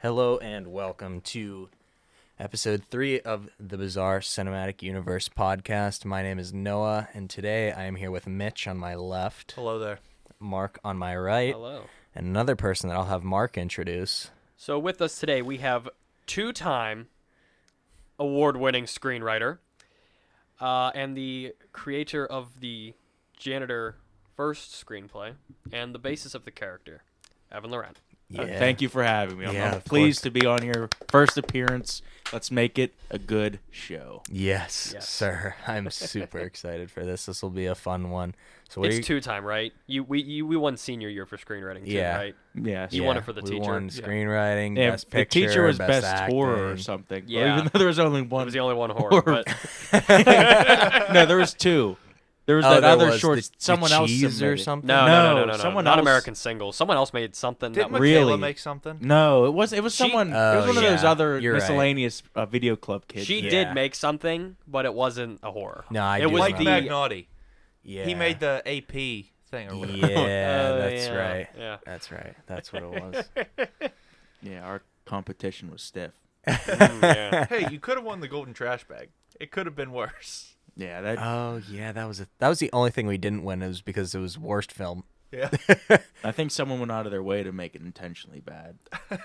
Hello and welcome to episode 3 of the Bizarre Cinematic Universe podcast. My name is Noah, and today I am here with Mitch on my left. Hello there. Mark on my right. Hello. And another person that I'll have Mark introduce. So with us today, we have two-time award-winning screenwriter and the creator of the Janitor first screenplay and the basis of the character, Evan Laurent. Yeah. Thank you for having me. I'm Yeah, of pleased to be on your first appearance. Let's make it a good show. Yes, sir. I'm super excited for this. This will be a fun one. So It's two-time, right? We won senior year for screenwriting, too, right? Yes. You won it for the we teacher. won screenwriting, Yeah, best the picture, teacher was best acting. horror or something. Yeah. Even though there was only one. It was the only one horror, but No, there was two. There was that there other was short. the someone else cheese or submitted. something. no. Someone Not else. American Singles. Someone else made something. Didn't that was, Really? Michaela make something? No, it was She- someone. it Oh, was one of those yeah, other you're right. miscellaneous video club kids. she Yeah. did make something, but it wasn't a horror. No, I it do was Mike the Magnotti. Yeah. He made the AP thing or whatever. Yeah, Oh, that's yeah. right. Yeah. That's right. That's what it was. Yeah, our competition was stiff. Yeah. Hey, you could have won the golden trash bag. It could have been worse. Yeah, that. Oh yeah, that was the only thing we didn't win. It was because it was worst film. Yeah. I think someone went out of their way to make it intentionally bad. We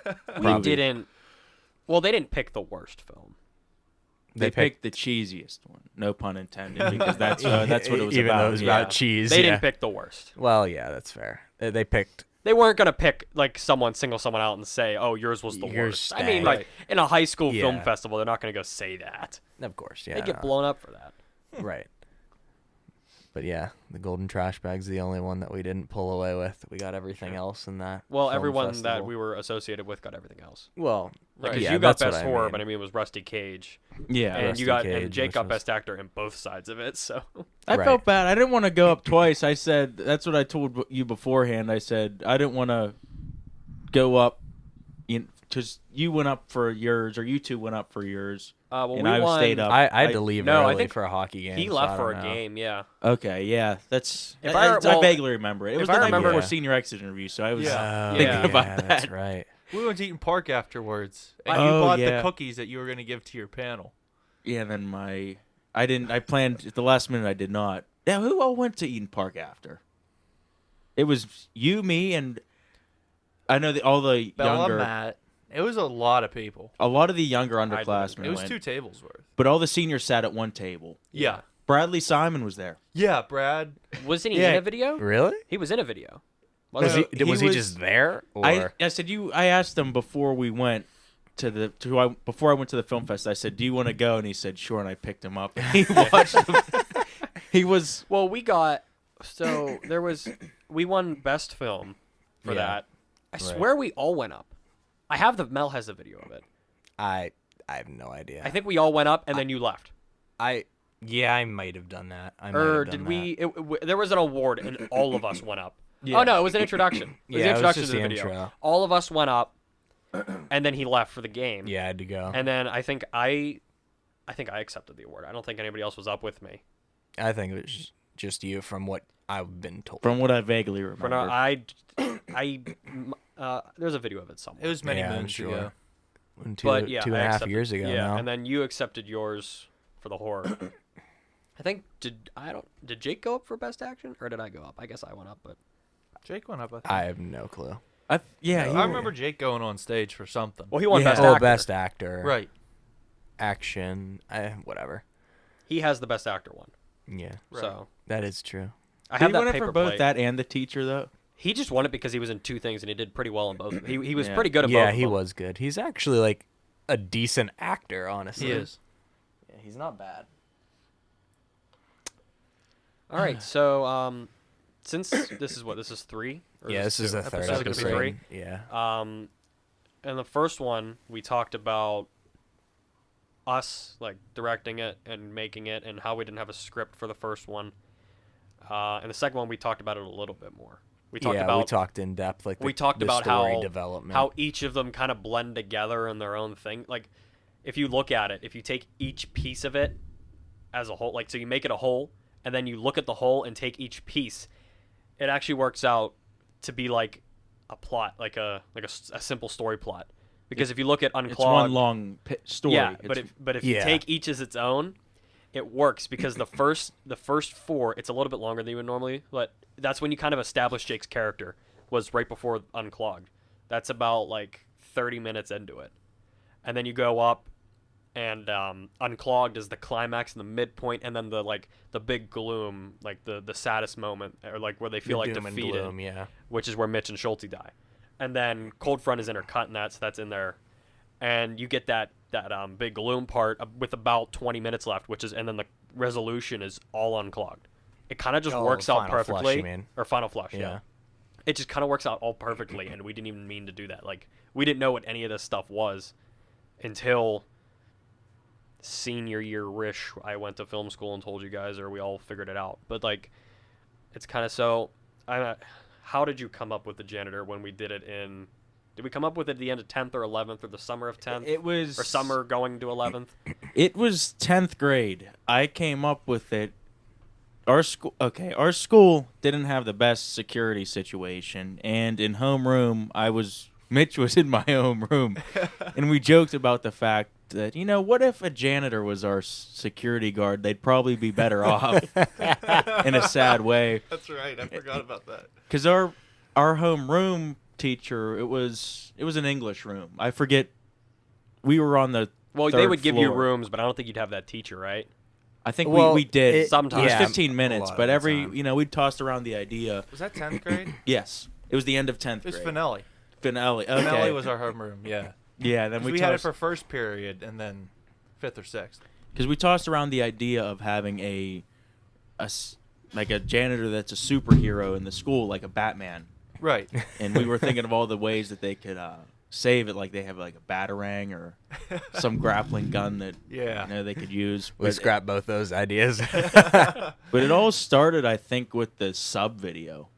Probably. didn't. Well, they didn't pick the worst film. They picked the cheesiest one. No pun intended, because that's what it was even about. though it was Yeah. about cheese. They yeah. didn't pick the worst. Well, yeah, that's fair. They picked. They weren't gonna pick like single someone out and say, "Oh, yours was the Yours worst." I stank. mean, like in a high school film Yeah. festival, they're not gonna go say that. Of course, yeah. They get no. blown up for that. Right. But yeah, the golden trash bag's the only one that we didn't pull away with. We got everything else in that. Well, film everyone festival. that we were associated with got everything else. Well, Like, 'cause yeah, you got that's what best I horror, mean. but I mean, it was Rusty Cage, Yeah. and Rusty you got Cage, and Jake which got was- best actor in both sides of it. So I Right. felt bad. I didn't want to go up twice. I said that's what I told you beforehand. I said I didn't want to go up, because you went up for yours, or you two went up for yours, well, and we I won. stayed up. I had to leave no, I early think for a hockey game. He so left I for a don't know. game. Yeah. Okay, yeah, that's. If I I- vaguely remember it. It if was I the night remember- before Yeah. senior exit interview, so I was Yeah. Oh, thinking Yeah. about yeah, that. That's right. We went to Eaton Park afterwards, and you Oh, bought yeah. the cookies that you were going to give to your panel. Yeah, and then I planned at the last minute. I did not. Yeah, who all went to Eden Park after? It was you, me, and I know all the Bella, younger. Matt. It was a lot of people. A lot of the younger didn't. underclassmen It was went, 2 tables worth. but all the seniors sat at one table. Yeah. Bradley Simon was there. Yeah, Brad. Wasn't he Yeah. in a video? Really? He was in a video. Was Wasn't he? he? Was he he was- just there? Or I said I asked him before we went before I went to the film fest. I said, "Do you want to go?" And he said, "Sure." And I picked him up. And he watched him. He was. Well, we won best film for Yeah. that. I swear we all went up. Mel has a video of it. I have no idea. I think we all went up and then you left. I might have done that. Or did we? There was an award and all of us went up. Yeah. Oh no, it was an introduction. It was Yeah, the it was introduction just to the the video. intro. All of us went up, and then he left for the game. Yeah, I had to go. And then I think I accepted the award. I don't think anybody else was up with me. I think it was just you, from what I've been told. From what I vaguely remember. For now, there's a video of it somewhere. It was many Yeah, I'm moons sure. ago. But yeah, two and I a half accepted- years ago Yeah, now. and then you accepted yours for the horror. I think did Jake go up for best action or did I go up? I guess I went up, but Jake went up, I think. I have no clue. Yeah, I remember Jake going on stage for something. well, he won Yeah. best Oh, actor. best actor. Right. Action. Whatever. He has the best actor one. Yeah, Right. So that is true. I Did have he that win it paper for both plate. that and the teacher though? He just won it because he was in 2 things and he did pretty well in both. He was Yeah. pretty good at both. Yeah, of he them. was good. He's actually like a decent actor, honestly. He is. Yeah, he's not bad. All right, so since this is 3. Or Yeah, this is the third Episode episode. 3? Yeah. And the first one we talked about us like directing it and making it and how we didn't have a script for the first one. And the second one we talked about it a little bit more. We talked we about talked in depth, like we talked the about story how development. how each of them kind of blend together in their own thing. Like if you look at it, if you take each piece of it as a whole, like so you make it a whole and then you look at the whole and take each piece, it actually works out to be like a plot, like a simple story plot. Because if you look at Unclogged, It's one long story. yeah, It's- but if Yeah. you take each as its own, it works because the first 4, it's a little bit longer than you would normally, but that's when you kind of establish Jake's character. Was right before Unclogged. That's about like 30 minutes into it, and then you go up, and Unclogged is the climax and the midpoint, and then the big gloom, like the saddest moment, or like where they feel like Doom and defeated, gloom, yeah. which is where Mitch and Schulte die, and then Cold Front is intercut in that, so that's in there, and you get that big gloom part with about 20 minutes left, and then the resolution is all Unclogged. It kind of just works out Final Flush, perfectly, you mean. or Final Flush, Yeah. It just kind of works out all perfectly, and we didn't even mean to do that. Like, we didn't know what any of this stuff was until senior year-ish. I went to film school and told you guys, or we all figured it out. But, like, it's kind of so... how did you come up with the janitor when we did it in... Did we come up with it at the end of 10th or 11th, or the summer of 10th? It was... Or summer going to 11th? It was 10th grade. I came up with it. Our school didn't have the best security situation, and in homeroom, Mitch was in my homeroom, and we joked about the fact that, what if a janitor was our security guard? They'd probably be better off in a sad way. That's right. I forgot about that. Because our homeroom teacher, it was an English room. I forget. We were on the Well, they third would give you floor. rooms, but I don't think you'd have that teacher, right? I think Well, we did. it- Sometimes. It was yeah, 15 a minutes, lot but of the time. we'd tossed around the idea. Was that 10th grade? Yes. It was the end of 10th It was grade. finale. Finale. Okay. Finale was our homeroom, yeah. Yeah, then 'Cause we we had it tossed for first period and then 5th or 6th. because we tossed around the idea of having like a janitor that's a superhero in the school, like a Batman. Right. And we were thinking of all the ways that they could save it, like they have like a batarang or some grappling gun that Yeah. they could use. We scrapped both those ideas. But it all started, I think, with the sub video.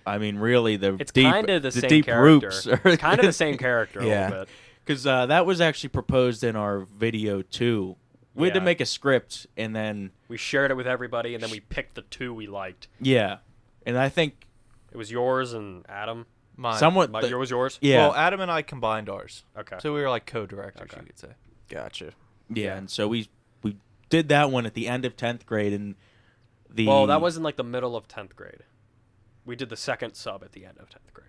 I mean, really, It's kind of the same deep character. roots. It's kind of the same character a Yeah. little bit. Because that was actually proposed in our video too. We had to Yeah. make a script, and then We shared it with everybody, and then we picked the 2 we liked. yeah, and I think It was yours and Adam. Mine. somewhat Yours was yours? yeah, Well, Adam and I combined ours. Okay. So we were like co-directors, Okay. you could say. Gotcha. yeah, and so we did that one at the end of 10th grade, and Well, that was in like the middle of 10th grade. We did the second sub at the end of 10th grade.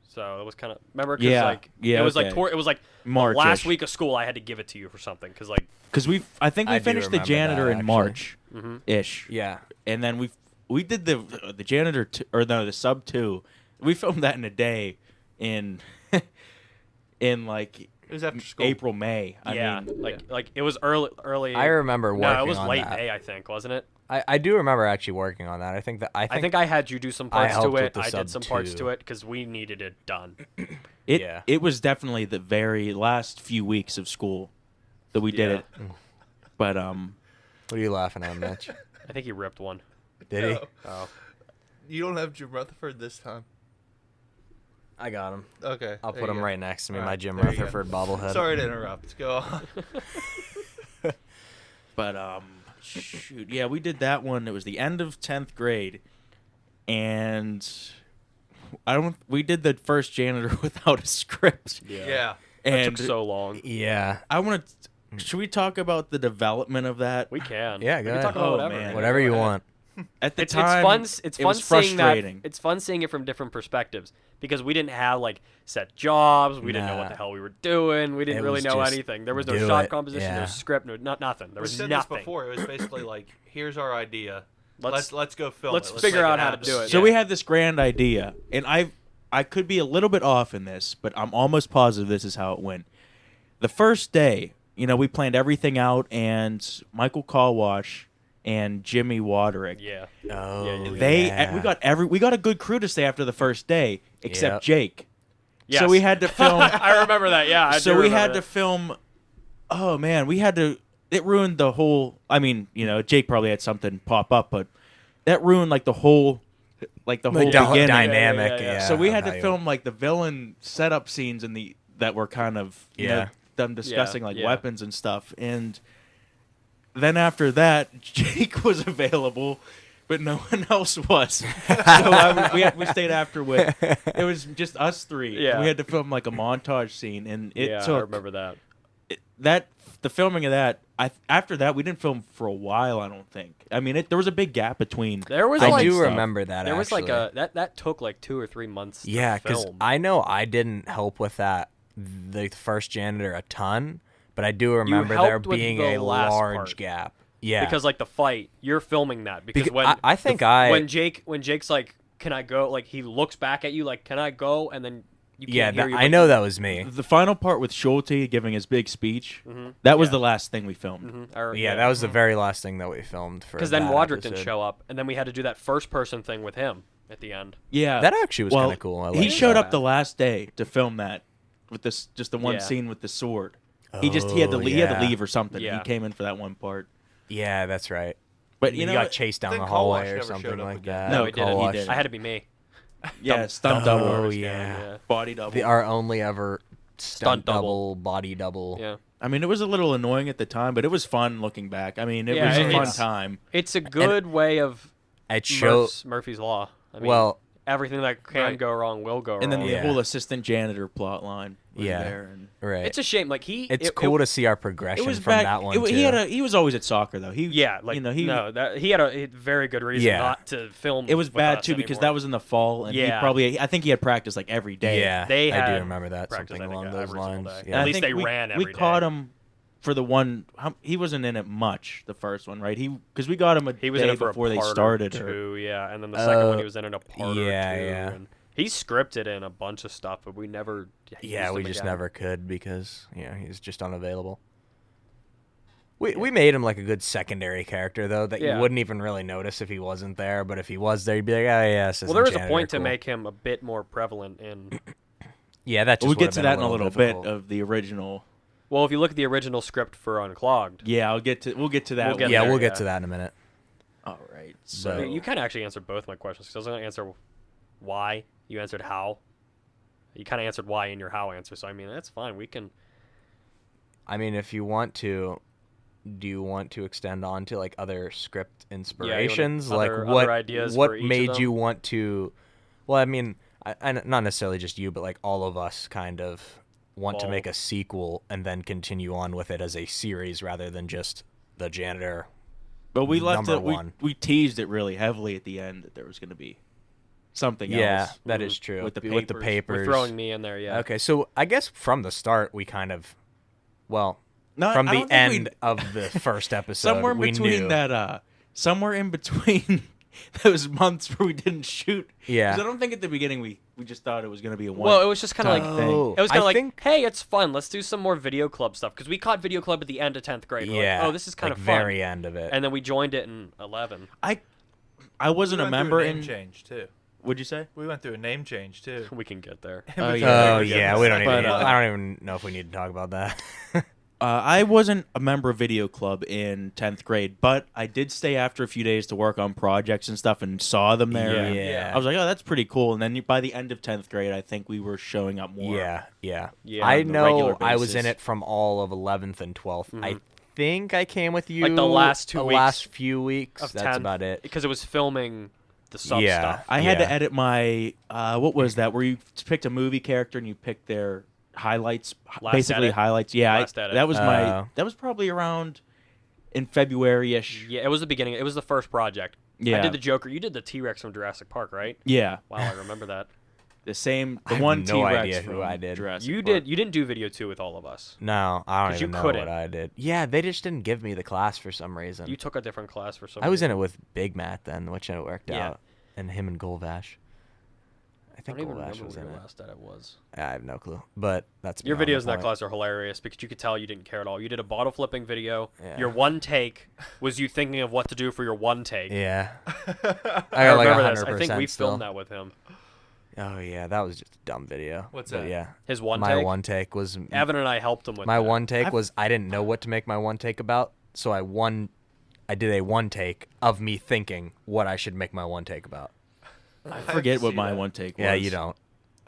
So it was kind of remember because Yeah, like yeah, it was okay. like it was like the March-ish. last week of school I had to give it to you for something because like because I think we I do finished the remember janitor that, in actually. March mhm. ish, Yeah. and then we did the janitor the sub 2. We filmed that in a day in in like It was after school. April, May. yeah, I mean, like it was early. I remember working No, it was on late that. May I think, wasn't it? I do remember actually working on that. I think I think I had you do some I parts to helped with it. the I sub did some parts too. to it because we needed it done. Yeah. It was definitely the very last few weeks of school that we did Yeah. it. But What are you laughing at, Mitch? I think he ripped one. Did he? No. Oh, You don't have Jim Rutherford this time. I got him. Okay. I'll there put you him go. right next to me, All my right, Jim there you go. Rutherford bobblehead. Sorry to interrupt. Go on. But shoot, yeah, we did that one. It was the end of 10th grade, and we did the first janitor without a script. Yeah. That And took so long. Yeah. I want to. Should we talk about the development of that? We can. Yeah, We go can ahead. talk about Oh, whatever. man. Whatever you Go ahead. want. At the It's time, fun. It's it fun was seeing that. frustrating. It's fun seeing it from different perspectives because we didn't have like set jobs. We didn't know what Nah. the hell we were doing. We didn't It really was know just anything. There was no do shot it. composition. No Yeah. script. Nothing. There We was said nothing. this before. It was basically like, here's our idea. Let's Let's go film let's it. Let's figure make it out how to happen. do it. So Yeah. we had this grand idea, and I could be a little bit off in this, but I'm almost positive this is how it went. The first day, we planned everything out, and Michael Kalwash and Jimmy Waderick, Yeah. Oh, yeah. we got a good crew to stay after the first day, except Yep. Jake. Yes. So we had to film. I remember that. Yeah. I so do we remember had that. to film. Oh man, we had to. It ruined the whole. I mean, Jake probably had something pop up, but that ruined like the whole beginning. dynamic. Yeah, yeah, yeah. So we of had how to you- film like the villain setup scenes that were kind of them discussing like yeah. weapons and stuff. And then after that, Jake was available, but no one else was. So we stayed after with. It was just us three. Yeah. We had to film like a montage scene, and it yeah, I took remember that. the filming of that. After that, we didn't film for a while. I don't think. I mean, there was a big gap between. There was I like do stuff. remember that. there was like actually. that took like 2 or 3 months. Yeah, to because film. I know I didn't help with that the first janitor a ton, but I do remember there helped with being the a last large part. gap. Yeah, because like the fight, you're filming that because Beca- when I think I when Jake's like, "Can I go?" Like he looks back at you like, "Can I go?" And then you can't yeah hear that, you, I but know you- that was me. The final part with Schulte giving his big speech. Mhm. That was Yeah. the last thing we filmed. Yeah, that was the very last thing that we filmed for. Because then that Wadrick didn't episode. show up, and then we had to do that first person thing with him at the end. Yeah, That actually was well, kind of cool. I he liked showed that. up the last day to film that with this just the one Yeah. scene with the sword. He had to Oh, he had to yeah. leave or something. Yeah. He came in for that one part. Yeah, that's right. But You you know, got chased down think the Call Wash hallway or never showed something up like again. that. No, he Call didn't. Wash. didn't. I had to be me. yeah, stunt double, Oh Yeah. yeah, body double. our only ever Stunt stunt double. double, body double. Yeah. I mean, it was a little annoying at the time, but it was fun looking back. I mean, it Yeah, was a fun it's- time. It's a good way of It showed. Murphy's Law. I mean, Well, everything that can Right. go wrong will go And then wrong. the Yeah. whole assistant janitor plot line was Yeah. there. And right. It's a shame. Like It's cool to see our progression it was from back. that one He too. he was always at soccer though. He Yeah, like he he had a very good reason Yeah. not to film. it was with bad us too because anymore. that was in the fall and Yeah. I think he had practice like every day. Yeah, They I had do remember that practice, something I think, along those every single lines. day. Yeah. At I least think they ran every we day. caught him for the one. He wasn't in it much the first one, right? Because we got him a He was day in it for before a they part started. or or- two, yeah, and then the second one Oh, he was in it a part yeah, or two. yeah. And he scripted in a bunch of stuff, but we never. Yeah, used we him just again. never could because he's just unavailable. We made him like a good secondary character though that Yeah. you wouldn't even really notice if he wasn't there, but if he was there, you'd be like, oh yeah. Well, there was a point to make him a bit more prevalent in. Yeah, that just We'll get would've to been that in a little difficult. bit of the original. Well, if you look at the original script for Unclogged, Yeah, we'll get to that. We'll get one. Yeah, there, we'll get yeah. to that in a minute. All right. So- So you kind of actually answered both my questions. 'Cause I was going to answer why. You answered how. You kind of answered why in your how answer. So I mean, that's fine. We can. I mean, if you want to, do you want to extend on to like other script inspirations? Like other what ideas what for each of made them? you want to? Well, I mean, I not necessarily just you, but like all of us kind of want to Well- make a sequel and then continue on with it as a series rather than just the janitor. but we left number it. one. We teased it really heavily at the end that there was going to be something Yeah, else. that Mhm. is true. With the with the papers. papers. We're throwing me in there, yeah. Okay, so I guess from the start we kind of, well, No, from I the don't think we- end of the first episode, somewhere in we between knew. that. Somewhere in between those months where we didn't shoot. 'Cause Yeah. I don't think at the beginning we just thought it was going to be a one. Well, it was just kind of time like thing. Oh, it was kind I of like, think- hey, it's fun. Let's do some more video club stuff because we caught video club at the end of 10th grade. We're yeah. like, oh, this is kind like of fun. very end of it. And then we joined it in 11. I wasn't We a went through member name in. change too. What'd you say? We went through a name change too. We can get there. Oh, Oh yeah. yeah, we don't even. But, I don't even know if we need to talk about that. I wasn't a member of video club in 10th grade, but I did stay after a few days to work on projects and stuff and saw them there. Yeah. and Yeah. I was like, oh, that's pretty cool. And then by the end of 10th grade, I think we were showing up more. Yeah, yeah. Yeah, I on a regular know I was in basis. it from all of 11th and 12th. I think I came with you Like the last 2 the weeks last few weeks. Of That's 10th, about it. because it was filming the sub Yeah. stuff. I had to Yeah. edit my, what was that, where you picked a movie character and you picked their highlights, Last basically edit? highlights. Yeah, Last edit. that was Oh. that was probably around in February-ish. Yeah, it was the beginning. It was the first project. Yeah. I did the Joker. You did the T-Rex from Jurassic Park, right? Yeah, Wow, I remember that. the I have one no T-Rex idea who from I did. Jurassic You Park. did. You didn't do video 2 with all of us. No, I don't 'Cause you even know couldn't. what I did. Yeah, they just didn't give me the class for some reason. You took a different class for some I was in reason. it with Big Matt then, which it worked Yeah. out, and him and Golvash. I I think don't even Golvash remember was what in your it. last edit was. I have no clue, but that's Your beyond the videos in that point. class are hilarious because you could tell you didn't care at all. You did a bottle flipping video. Yeah. Your one take was you thinking of what to do for your one take. Yeah, I I got like remember this. 100% I think we still. filmed that with him. Oh yeah, that was just a dumb video. What's But that? Yeah, His one my take. one take was Evan and I helped him with my that. one take was I didn't know what to make my one take about, so I did a one take of me thinking what I should make my one take about. I forget what my one take was. Yeah, you don't.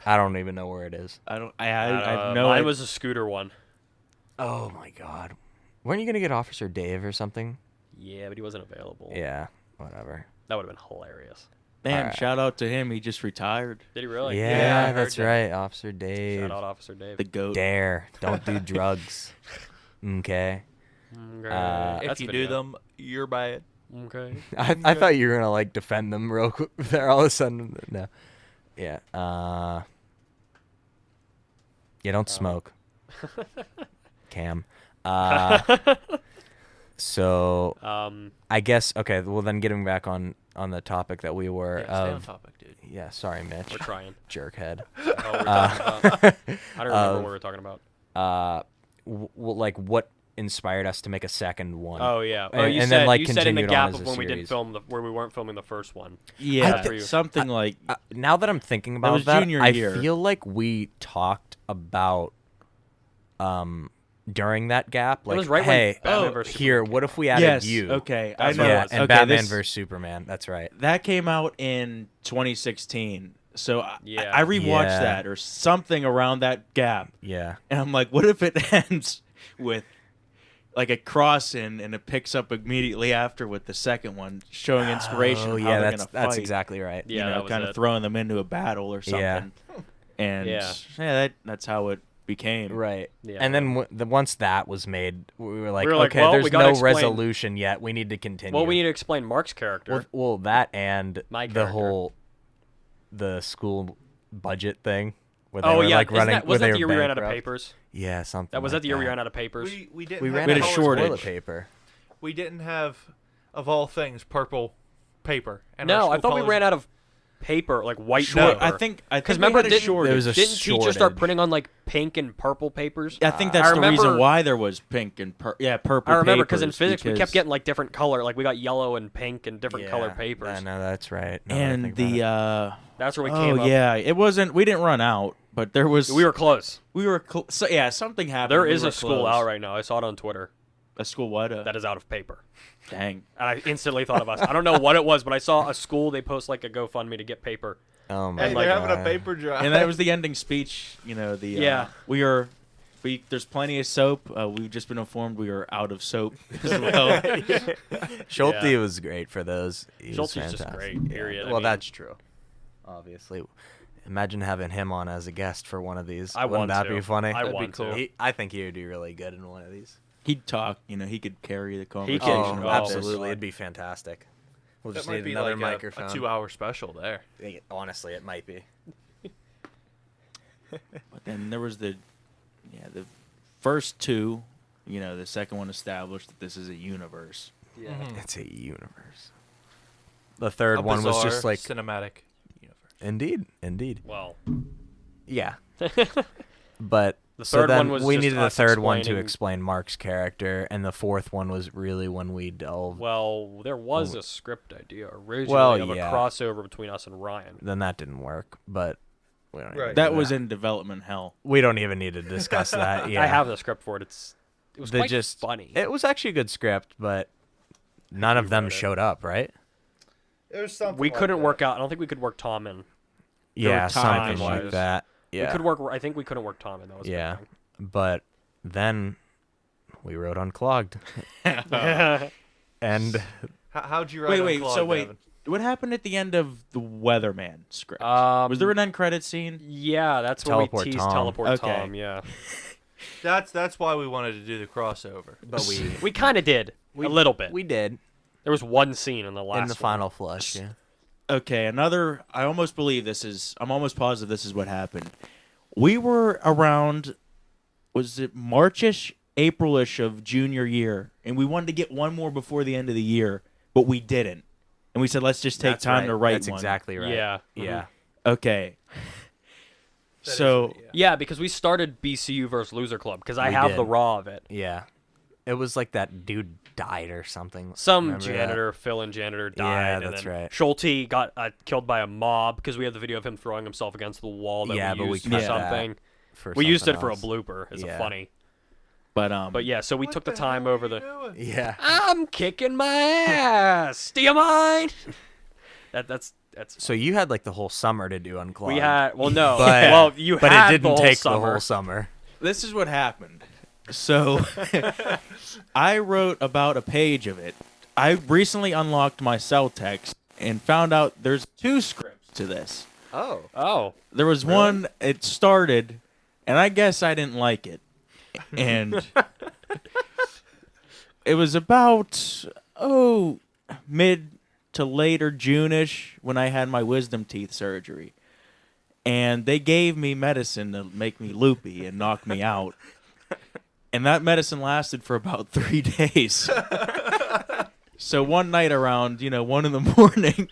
I don't even know where it is. I don't. I have no. Mine idea. was a scooter one. Oh my god, weren't you gonna get Officer Dave or something? Yeah, but he wasn't available. Yeah, whatever. That would have been hilarious. Man, Alright. shout out to him. He just retired. Did he really? Yeah, I heard that's that. right, Officer Dave. Shout out Officer Dave. The GOAT. Dare, don't do drugs. Okay. Okay. If That's you video. do them, you're bad. Okay. I thought you were gonna like defend them real quick there. All of a sudden, no. Yeah. Yeah. Don't smoke. Cam. So I guess okay. Well, then getting back on the topic that we were Yeah, stay on of. topic, dude. Yeah. Sorry, Mitch. We're trying. Jerkhead. Oh, we're talking about. I don't remember what we were talking about. Like what inspired us to make a second one? Oh yeah. And- Oh, you and said then, like, you said in the continued on gap as of a when we didn't series. film where we weren't filming the first one. Yeah, That's for you. something like Now that I'm thinking about was that, junior I year. feel like we talked about during that gap, like, was right when hey, Batman vs. here, Superman what if we added yes. you? Okay, That's I what know. it Yeah, was. and Okay, Batman this- vs Superman. That's right. that came out in 2016. So Yeah. I rewatched Yeah. that or something around that gap, Yeah. and I'm like, what if it ends with like a cross in and it picks up immediately after with the second one, showing inspiration. Oh of how yeah, they're that's gonna fight, exactly right. Yeah, you that know, was kind it. of throwing them into a battle or something. Yeah. And Yeah. that's how it became. Right. Yeah. And then once that was made, we were like, We were like, okay, well, we there's gotta no explain- resolution yet. We need to continue. Well, we need to explain Mark's character. Well, that and My the character. whole the school budget thing. Where they Oh were, yeah, like, Isn't running. that, where wasn't they that were the year we ran out of bankrupt. papers? Yeah, something. That was like that the year we ran out of papers? We didn't We have ran out of color shortage. toilet schedule. paper. We didn't have, of all things, purple paper. And No, I thought we ran out of paper, like white Short. paper. I think Because we remember, had a didn't, shortage. There was a didn't teachers start shortage. printing on like pink and purple papers? I think I that's the reason remember- why there was pink and purple. I remember because in papers, physics we kept because- getting like different color, like we got yellow and pink and different Yeah, colored papers. I know that's right. now that I and think about the it. That's where we came oh up. yeah, it wasn't. We didn't run out, but there was. We were close. So yeah, something happened. There we is were a school close. out right now. I saw it on Twitter. A school what? That is out of paper. Dang. And I instantly thought of us. I don't know what it was, but I saw a school. They post like a GoFundMe to get paper. Oh my Hey, like, they're having a God. paper drive. And that was the ending speech. You know the. Yeah. There's plenty of soap. We've just been informed we are out of soap as well. Schulte Yeah. was great for those. He was Schulte's just fantastic. great, period. I Well, mean- that's true. Obviously, imagine having him on as a guest for one of these. I Wouldn't want that to. be funny? I That'd be want cool. to. I think he would do really good in one of these. He'd talk. You know, he could carry the conversation. could. Oh, Oh, absolutely, God. it'd be fantastic. We'll That just might need be another like microphone. a 2-hour special there. Honestly, it might be. But then there was the first two. You know, the second one established that this is a universe. Yeah. It's a universe. The third A one was just bizarre like cinematic universe. indeed. Well, Yeah. But The so third then one was we just needed the us third one to explaining- explain Mark's character, and the fourth one was really when we delved. well, there was a script idea originally Well, of a yeah. crossover between us and Ryan. Then that didn't work. But we don't. Need to Right. do That was in development hell. We don't even need to discuss that. Yeah. I have the script for it. It was They quite just funny. It was actually a good script, but none of them wrote it. showed up, right? There's something We couldn't work out. I don't think we could work Tom in. Yeah, were something time like issues. that. Yeah. We could work. I think we couldn't work Tom in. That was a big Yeah. thing. But then we wrote Unclogged, and How'd you write Wait. Unclogged, So wait, Evan? what happened at the end of the Weatherman script? Um, was there an end credit scene? Yeah, that's when Teleport we teased Tom. Teleport Okay. Tom. Yeah, That's why we wanted to do the crossover. but we kind of did a little bit. we did There was one scene in the last in the one. final flush. Yeah. Okay, another. I almost believe this is. I'm almost positive this is what happened. We were around. Was it Marchish, Aprilish of junior year, and we wanted to get one more before the end of the year, but we didn't. And we said, let's just take That's time right. to write That's one. exactly right. Yeah. Yeah. Okay. That is- So Yeah, because we started BCU versus Loser Club because I We have did. the raw of it. Yeah. It was like that dude died or something. Some Remember that? janitor, fill-in janitor, died. Yeah, and that's then right. Schulte got killed by a mob because we have the video of him throwing himself against the wall that Yeah, we but we used for cut that something. For We used it something for a else. blooper as Yeah. a funny. but But yeah, so we What took the hell time are over you the. doing? Yeah. I'm kicking my ass. Do you mind? That's So you had like the whole summer to do Unclogged. we had. Well, no. But, well, you but had it didn't the whole take summer. the whole summer. this is what happened. So I wrote about a page of it. I recently unlocked my cell text, and found out there's 2 scripts to this. Oh. Oh. There was one, it started, and I guess I didn't like it. And it was about, mid to later June-ish when I had my wisdom teeth surgery. And they gave me medicine to make me loopy and knock me out. And that medicine lasted for about 3 days. So one night around, 1 in the morning,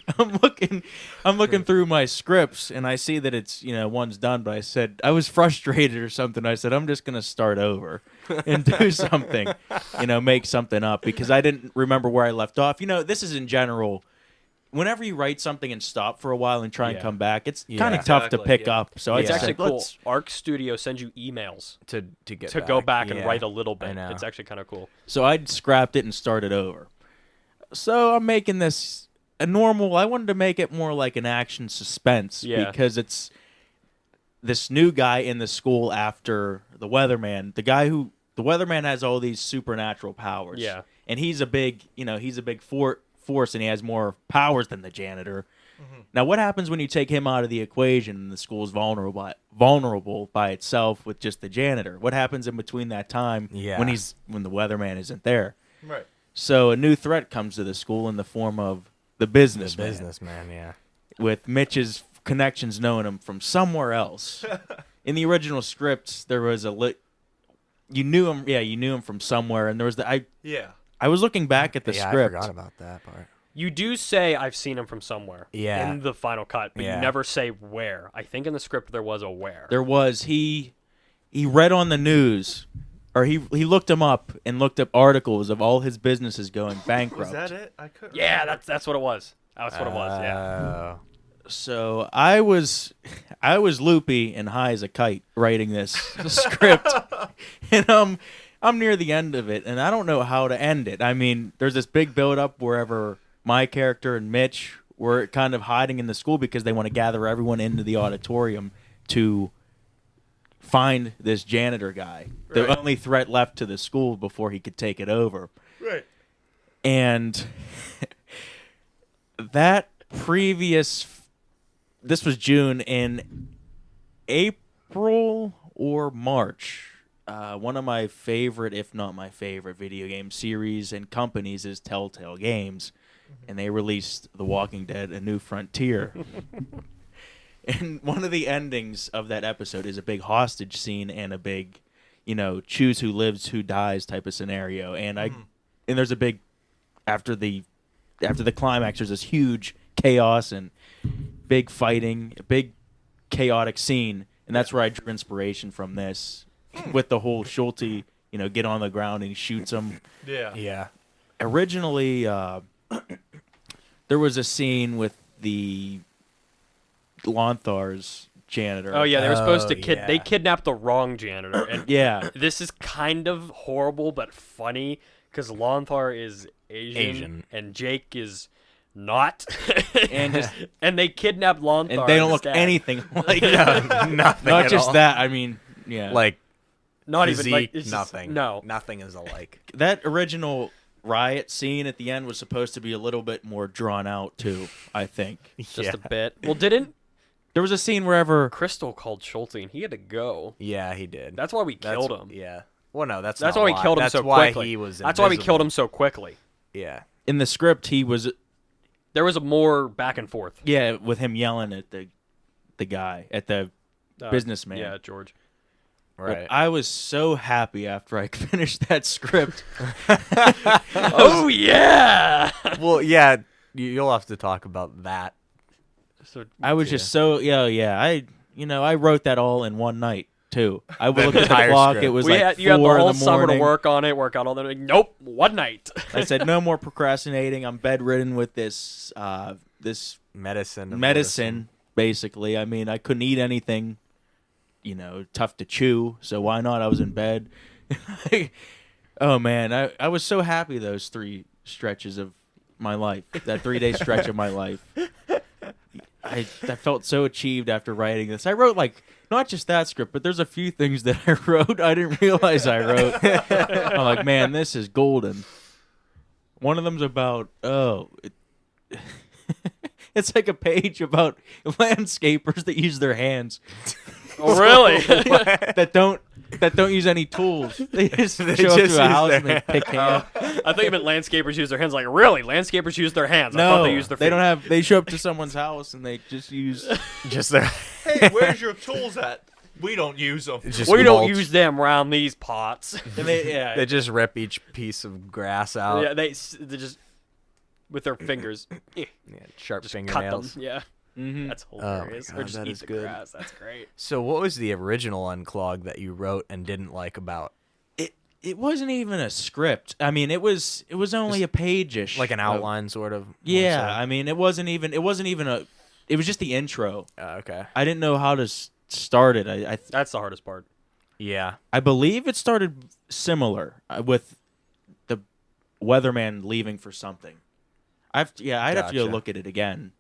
I'm looking through my scripts and I see that it's, one's done, but I said I was frustrated or something. I said I'm just going to start over and do something, make something up because I didn't remember where I left off. This is in general. Whenever you write something and stop for a while and try and come back, it's kind of tough to pick up. So It's I actually said, cool. Arc Studio sends you emails To get to back. go back and Yeah. write a little bit. I know. It's actually kind of cool. So I scrapped it and started over. So I'm making this a normal. I wanted to make it more like an action suspense because it's this new guy in the school after the weatherman. The weatherman has all these supernatural powers. Yeah. And he's a big, force and he has more powers than the janitor. Mm-hmm. Now, what happens when you take him out of the equation and the school's vulnerable by itself with just the janitor? What happens in between that time when the weatherman isn't there? Right. So a new threat comes to the school in the form of the businessman. Businessman, yeah. With Mitch's connections knowing him from somewhere else. In the original script, there was you knew him. Yeah, you knew him from somewhere, and there was I was looking back at the script. I forgot about that part. You do say I've seen him from somewhere in the final cut, but you never say where. I think in the script there was a where. There was. He read on the news, or he looked him up and looked up articles of all his businesses going bankrupt. Was that it? I couldn't. Yeah, remember. that's what it was. That's what it was. Yeah. So I was loopy and high as a kite writing this script, and I'm near the end of it, and I don't know how to end it. I mean, there's this big build-up wherever my character and Mitch were kind of hiding in the school because they want to gather everyone into the auditorium to find this janitor guy, the only threat left to the school before he could take it over. Right. And that this was June. In April or March, one of my favorite, if not my favorite, video game series and companies is Telltale Games, and they released The Walking Dead: A New Frontier. And one of the endings of that episode is a big hostage scene and a big, choose who lives, who dies type of scenario. And and there's a big after the climax, there's this huge chaos and big fighting, a big chaotic scene, and that's where I drew inspiration from this. With the whole Schulte, get on the ground and he shoots him. Yeah. Yeah. Originally, there was a scene with the Lonthar's janitor. Oh yeah, they were supposed to yeah. They kidnapped the wrong janitor, and Yeah. this is kind of horrible but funny because Lonthar is Asian and Jake is not, and they kidnapped Lonthar And they don't look instead. anything like Nothing. Not at just all. that. I mean, yeah. Like Not physique, even like it's just- nothing. no. Nothing is alike. That original riot scene at the end was supposed to be a little bit more drawn out too, I think. Just a bit. Well, didn't There was a scene wherever Crystal called Schulte and he had to go? Yeah, he did. That's why we killed him. Yeah. Well, no, that's That's not why we killed him that's so why quickly. He was That's why we killed invisible. him so quickly. Yeah. in the script he was There was a more back and forth. with him yelling at the guy, at the businessman. Yeah, George. Right. But I was so happy after I finished that script. Oh yeah. Well, yeah, you'll have to talk about that. So I was just so I wrote that all in one night too. I The looked at the entire clock. script. It was you like had 4 the in whole the summer to morning. work on it, work out all the nope, one night. I said no more procrastinating. I'm bedridden with this medicine. Basically, I mean, I couldn't eat anything. Tough to chew. So why not? I was in bed. Oh man, I was so happy those 3 stretches of my life. That 3-day stretch of my life. I felt so achieved after writing this. I wrote not just that script, but there's a few things that I wrote I didn't realize I wrote. I'm like, man, this is golden. One of them's about It's like a page about landscapers that use their hands. Oh, really? that don't use any tools. They just They show up just to a use house their and they pick ham. I thought you meant landscapers use their hands. Like, really? Landscapers use their hands. I No, thought they used their feet. they don't have. They show up to someone's house and they just use. Just their Hey, where's your tools at? We don't use them. just We don't mulch. use them around these pots. And they, They just rip each piece of grass out. Yeah, they just with their fingers Yeah, sharp just cut fingernails. them. Yeah, Mhm. that's my hilarious. God, or just that eat is the good. grass. That's great. So, what was the original unclog that you wrote and didn't like about? It wasn't even a script. I mean, it was only a page-ish. Like an of- outline, sort of. Yeah, I mean, it wasn't even a. It was just the intro. Okay. I didn't know how to start it. That's the hardest part. Yeah. I believe it started similar with the weatherman leaving for something. I'd have to go Gotcha. look at it again.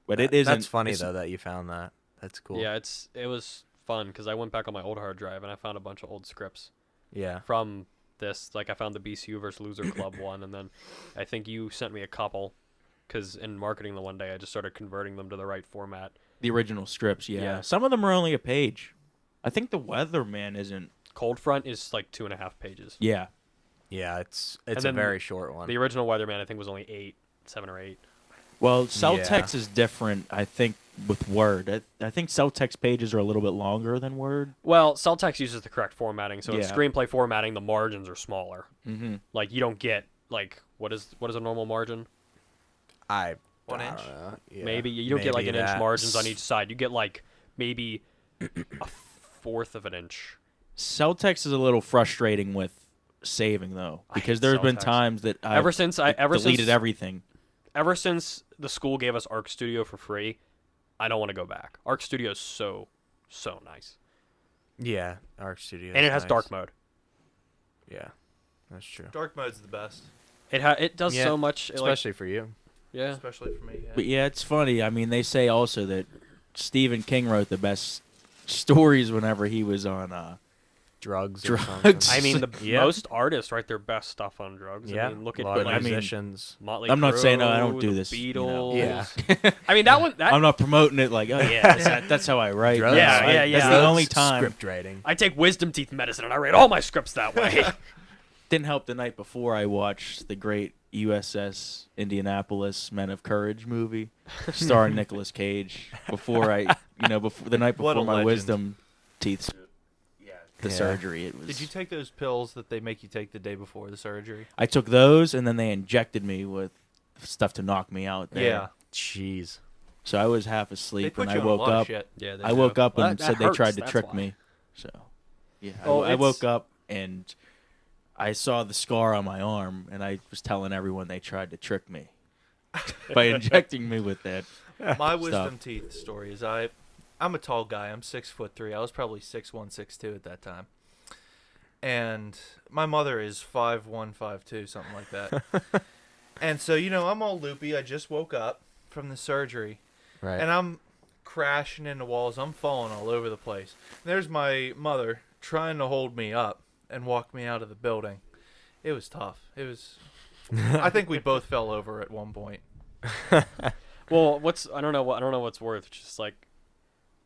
But it isn't. That's funny it's- though that you found that. That's cool. Yeah, it was fun because I went back on my old hard drive and I found a bunch of old scripts Yeah. from this. Like I found the BCU versus Loser Club one, and then I think you sent me a couple because in marketing the one day I just started converting them to the right format. The original scripts, yeah. Yeah. Some of them are only a page. I think the weatherman isn't. Cold Front is like 2.5 pages. Yeah. Yeah. It's a then very short one. The original Weatherman I think was only 7 or 8. Well, Celtex Yeah. is different, I think, with Word. I think Celtex pages are a little bit longer than Word. Well, Celtex uses the correct formatting, so in Yeah. screenplay formatting the margins are smaller. Mm-hmm. Like you don't get like what is a normal margin? I 1 I inch? don't know. Yeah, Maybe you don't get like an maybe inch that. margins on each side. You get like maybe a fourth of an inch. Celtex is a little frustrating with saving, though, I because hate there's been Celtex. times that I Ever since deleted everything. Ever since the school gave us Arc Studio for free, I don't want to go back. Arc Studio is so nice, Yeah. Arc Studio. and it has dark mode. Yeah. That's true. Dark mode's the best, It does Yeah, so much. Especially for you. Yeah. especially for me. But yeah, it's funny. I mean, they say also that Stephen King wrote the best stories whenever he was on. Drugs. Drugs. Or something. I mean, the Yeah. most artists write their best stuff on drugs. Yeah. I mean, look a at lot of like, I mean, musicians. Motley I'm not saying, no, I don't Crue, do the this, you know. Beatles. Yeah. I mean, that one. I'm not promoting it like, oh yeah, that's how I write. Drugs. Yeah, I- yeah, That's yeah. the Drugs, only time. Script writing. I take wisdom teeth medicine and I write all my scripts that way. Didn't help the night before I watched the great USS Indianapolis Men of Courage movie starring Nicolas Cage before before the night What before a my legend. wisdom teeth the Yeah. surgery. It was Did you take those pills that they make you take the day before the surgery? I took those and then they injected me with stuff to knock me out there. Yeah. Jeez. So I was half They asleep put and you I on a woke lot of up. shit. Yeah, they I do. woke up Well, and that said they hurts, tried to that's trick why. me. So yeah, Oh, I it's- woke up and I saw the scar on my arm and I was telling everyone they tried to trick me by injecting me with that. My wisdom teeth story is I'm a tall guy. I'm 6'3". I was probably 6'1", 6'2" at that time. And my mother is 5'1", 5'2", something like that. And so, I'm all loopy. I just woke up from the surgery. Right. And I'm crashing into walls. I'm falling all over the place. And there's my mother trying to hold me up and walk me out of the building. It was tough. I think we both fell over at one point. Well, I don't know what's worth. Just like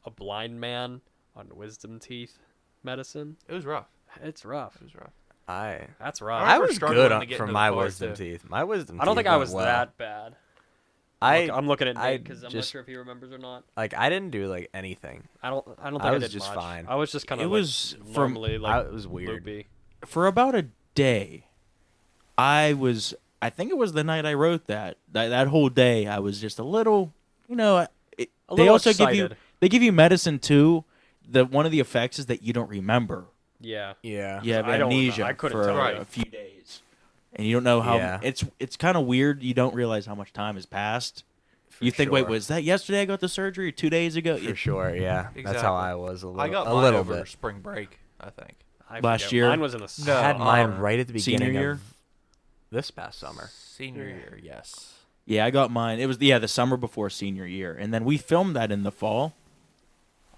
a blind man on wisdom teeth medicine. It was rough. It's rough. It was rough. That's I rough. I remember was struggling good to get for into my the car, wisdom too. teeth. My wisdom I don't teeth think I went was well. that bad. I'm looking at I Nick because I'm not just- sure if he remembers or not. Like, I didn't do, like, anything. I don't think I I was did just much. fine. I was just kind of It was from- normally like it was weird. loopy. For about a day, I think it was the night I wrote that whole day I was just a little, A they little also excited. give you medicine too. One of the effects is that you don't remember. Yeah. Yeah. You have I don't remember. amnesia I couldn't for tell you. a few days, and you don't know how. Yeah. It's kind of weird. You don't realize how much time has passed. For You think, wait, sure. was that yesterday I got the surgery or 2 days ago? For sure, yeah. That's Exactly. how I was a little, I got a mine little over bit. spring break, I think. I Last forget. year? Mine was in the No. I had mine um, right at the senior beginning year? of this past summer. Senior year, yes. Yeah, I got mine. It was the summer before senior year, and then we filmed that in the fall.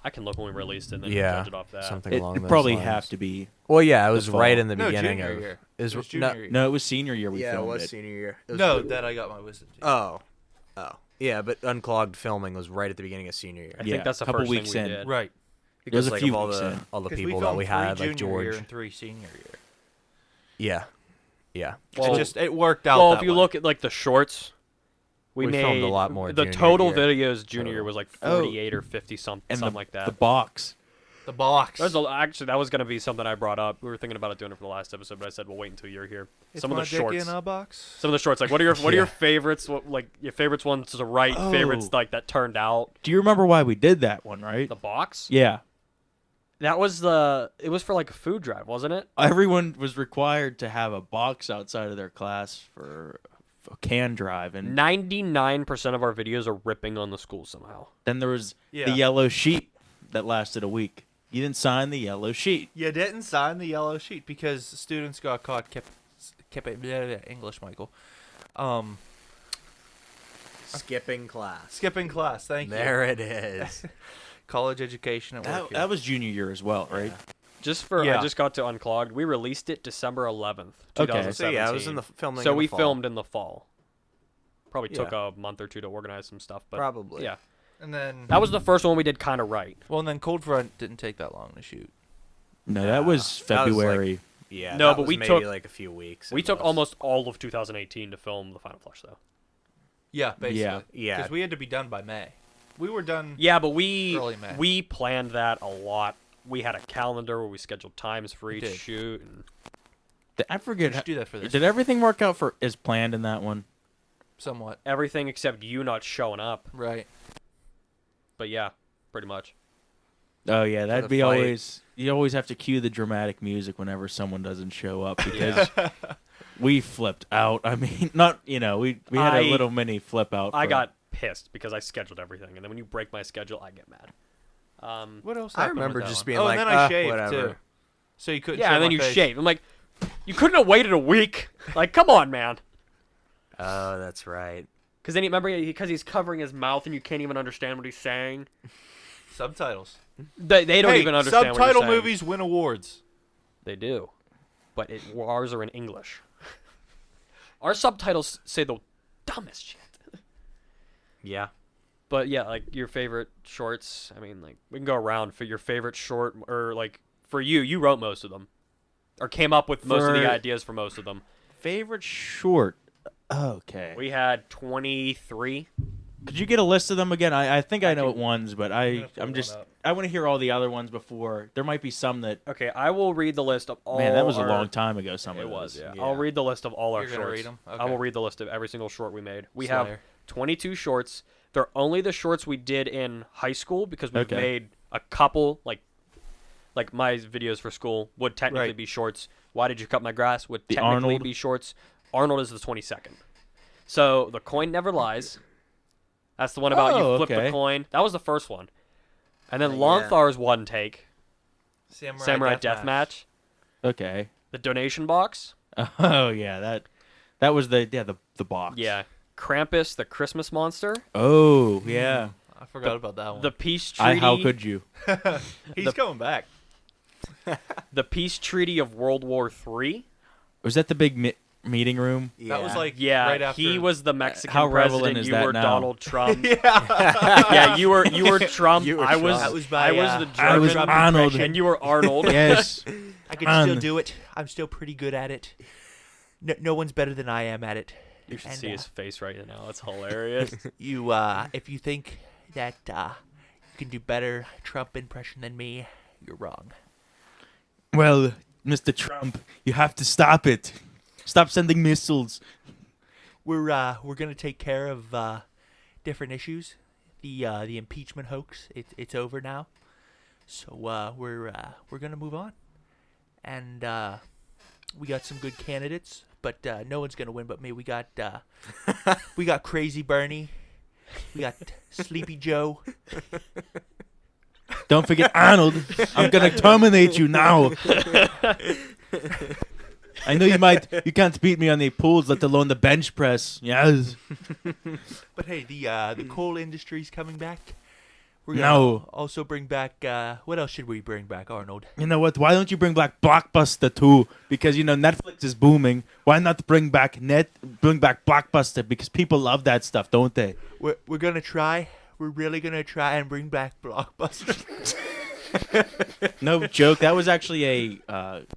I can look when we released it and then Yeah, judge it off that. something It along those probably lines. have to be. Well, yeah, it was fall. right in the No, beginning junior of. year. It was, It was junior year. No, it was senior year we yeah, it filmed was it. senior year. It was No, the- that I got my wisdom teeth. Oh, yeah. Yeah, but unclogged filming was right at the beginning of senior year. I Yeah, think that's the couple first weeks thing we in. did. Right. Because a like few of all weeks the in. all the 'Cause people we that we filmed had, 3 like junior year George. and 3 senior year. Yeah, yeah. Well, It worked out. Well, that if you way. look at like the shorts, we made filmed a lot more The junior total year. videos junior year was like 48 or 50 something And like the that. box. the box. Actually, that was gonna be something I brought up. We were thinking about doing it for the last episode, but I said we'll wait until you're here. It's Some of my the dick shorts. in a box. Some of the shorts, like what are your Yeah. favorites? What like your favorites ones to write, favorites Oh. like that turned out. Do you remember why we did that one, right? The box. Yeah. That was it was for like a food drive, wasn't it? Everyone was required to have a box outside of their class for a can drive. And 99% of our videos are ripping on the school somehow. then there was Yeah. the yellow sheet that lasted a week. You didn't sign the yellow sheet. You didn't sign the yellow sheet because students got caught. Kept it English, Michael. Skipping class. Skipping class. Thank you. There it is. College education at work. That was junior year as well, right? I Yeah. just got to Unclogged. We released it December 11th, Okay. 2017. So yeah, I was in the filming. So in the we fall. filmed in the fall. Probably took Yeah. a month or two to organize some stuff, but Probably. yeah, And then that was the first one we did kind of right. well, and then Cold Front didn't take that long to shoot. No, that was That was like- February. Yeah. No, that but was we maybe took- like a few weeks. We at took most. almost all of 2018 to film the final flush, though. Yeah, basically. Yeah. Yeah. Because we had to be done by May. We were done. Yeah, but Early May. we planned that a lot. We had a calendar where we scheduled times for each did. shoot. And I We forget. should do that for this. Did everything work out for as planned in that one? Somewhat. everything except you not showing up. Right. But yeah, pretty much. Oh yeah, that'd the be fight. always. You always have to cue the dramatic music whenever someone doesn't show up because we flipped out. I mean, not we had I- a little mini flip out. I for- got pissed because I scheduled everything, and then when you break my schedule, I get mad. What else? I happened remember with that just one? being oh, like, and then I shaved whatever. too. So you couldn't. Yeah, show and then my you face. shave. I'm like, you couldn't have waited a week. Like, come on, man. Oh, that's right. Because then remember, because he's covering his mouth and you can't even understand what he's saying. Subtitles. They don't Hey, even understand what subtitle you're saying. movies win awards. They do, but ours are in English. Our subtitles say the dumbest shit. Yeah. But yeah, like your favorite shorts. I mean, like we can go around for your favorite short, or like for you wrote most of them, or came up with most of the For- ideas for most of them. favorite short. Okay. We had 23. Could you get a list of them again? I think I know can- ones, but gonna pull I'm one just up. I want to hear all the other ones before. There might be some that Okay, I will read the list of all. man, that was a our- long time ago. Some It of was, those. yeah. Yeah. I'll read the list of all our You're gonna shorts. read 'em? I Okay. will read the list of every single short we made. We Slayer. have 22 shorts. They're only the shorts we did in high school because we've Okay. made a couple, like my videos for school would technically Right. be shorts. Why did you cut my grass? Would The technically Arnold. be shorts. Arnold is the 22nd. So the coin never lies. That's the one about Oh, you flip okay. the coin. That was the first one. And then Yeah. Longthar's one take. Samurai, Samurai Deathmatch. Deathmatch. Okay. The donation box. Oh yeah, that was the box. Yeah. Krampus, the Christmas monster. Oh yeah. I forgot about that one. The peace treaty. How could you? He's coming back. The peace treaty of World War III. Was that the big meeting room? That was like Yeah, right after. he was the Mexican How president. relevant is You that were now? Donald Trump. Yeah. Yeah, you were Trump. You were I was Trump. That was my, I was the I was German, Arnold. and you were Arnold. Yes. I can Man. still do it. I'm still pretty good at it. No one's better than I am at it. You should And, see his face right now. It's hilarious. You, if you think that you can do better Trump impression than me, you're wrong. Well, Mr. Trump, you have to stop it. Stop sending missiles. We're gonna take care of different issues. The impeachment hoax. It's over now. So we're gonna move on, and we got some good candidates, but no one's gonna win but me. We got Crazy Bernie. We got Sleepy Joe. Don't forget Arnold. I'm gonna terminate you now. I know you can't beat me on the pools, let alone the bench press. Yes. But hey, the coal industry's coming back. We're No. gonna also bring back. What else should we bring back, Arnold? You know what? Why don't you bring back Blockbuster 2? Because Netflix is booming. Why not bring back Blockbuster? Because people love that stuff, don't they? We're gonna try. We're really gonna try and bring back Blockbuster. No joke. That was actually a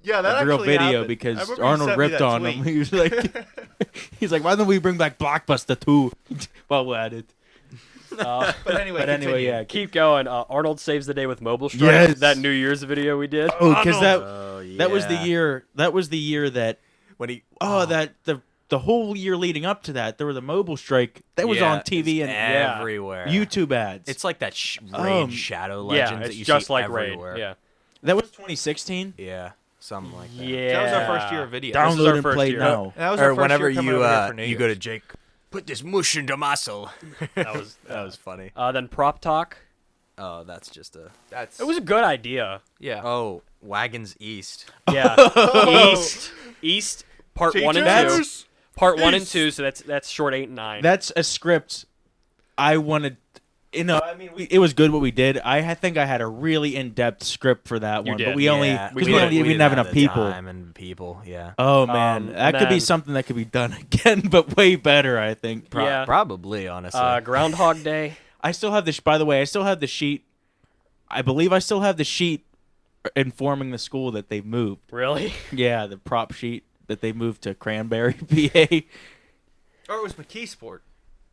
Yeah, that real actually video happened. I because remember you Arnold sent me ripped that on tweet. him. He was like, why don't we bring back Blockbuster 2? Well, we're at it. Uh, But anyway, But anyway, continue. yeah. keep going. Arnold saves the day with mobile strike. Yes. That New Year's video we did. Oh, because Oh, that was the yeah. year. That was the year that when he. that the whole year leading up to that, there was a mobile strike that was Yeah, on TV it's and everywhere. YouTube ads. It's like that Raid Shadow Legends Yeah, that it's you just see like everywhere. Raid. Yeah. that was 2016. Yeah, something like that. Yeah. That was our first year of video. Down- is Download our and first play year. now. That was our Or first whenever year coming you over here for New you go to Year's. Jake, put this mush into muscle. That was that was funny. Then prop talk. Oh, that's just a. That's It was a good idea. yeah. Oh, Wagons East. Yeah. East part 1 and 2. Teachers! Part 1 and East. 2, so that's short 8 and 9. That's a script I wanted. I mean, it was good what we did. I think I had a really in-depth script for that You one, did. but we only Yeah, because didn't- we didn't have enough the people. Time and people, yeah. Oh man, And that could be then- something that could be done again, but way better. I think. Yeah. Probably, honestly. Groundhog Day. I still have this. By the way, I still have the sheet. I believe I still have the sheet informing the school that they moved. Really? Yeah, the prop sheet that they moved to Cranberry, PA, Or it was McKeesport.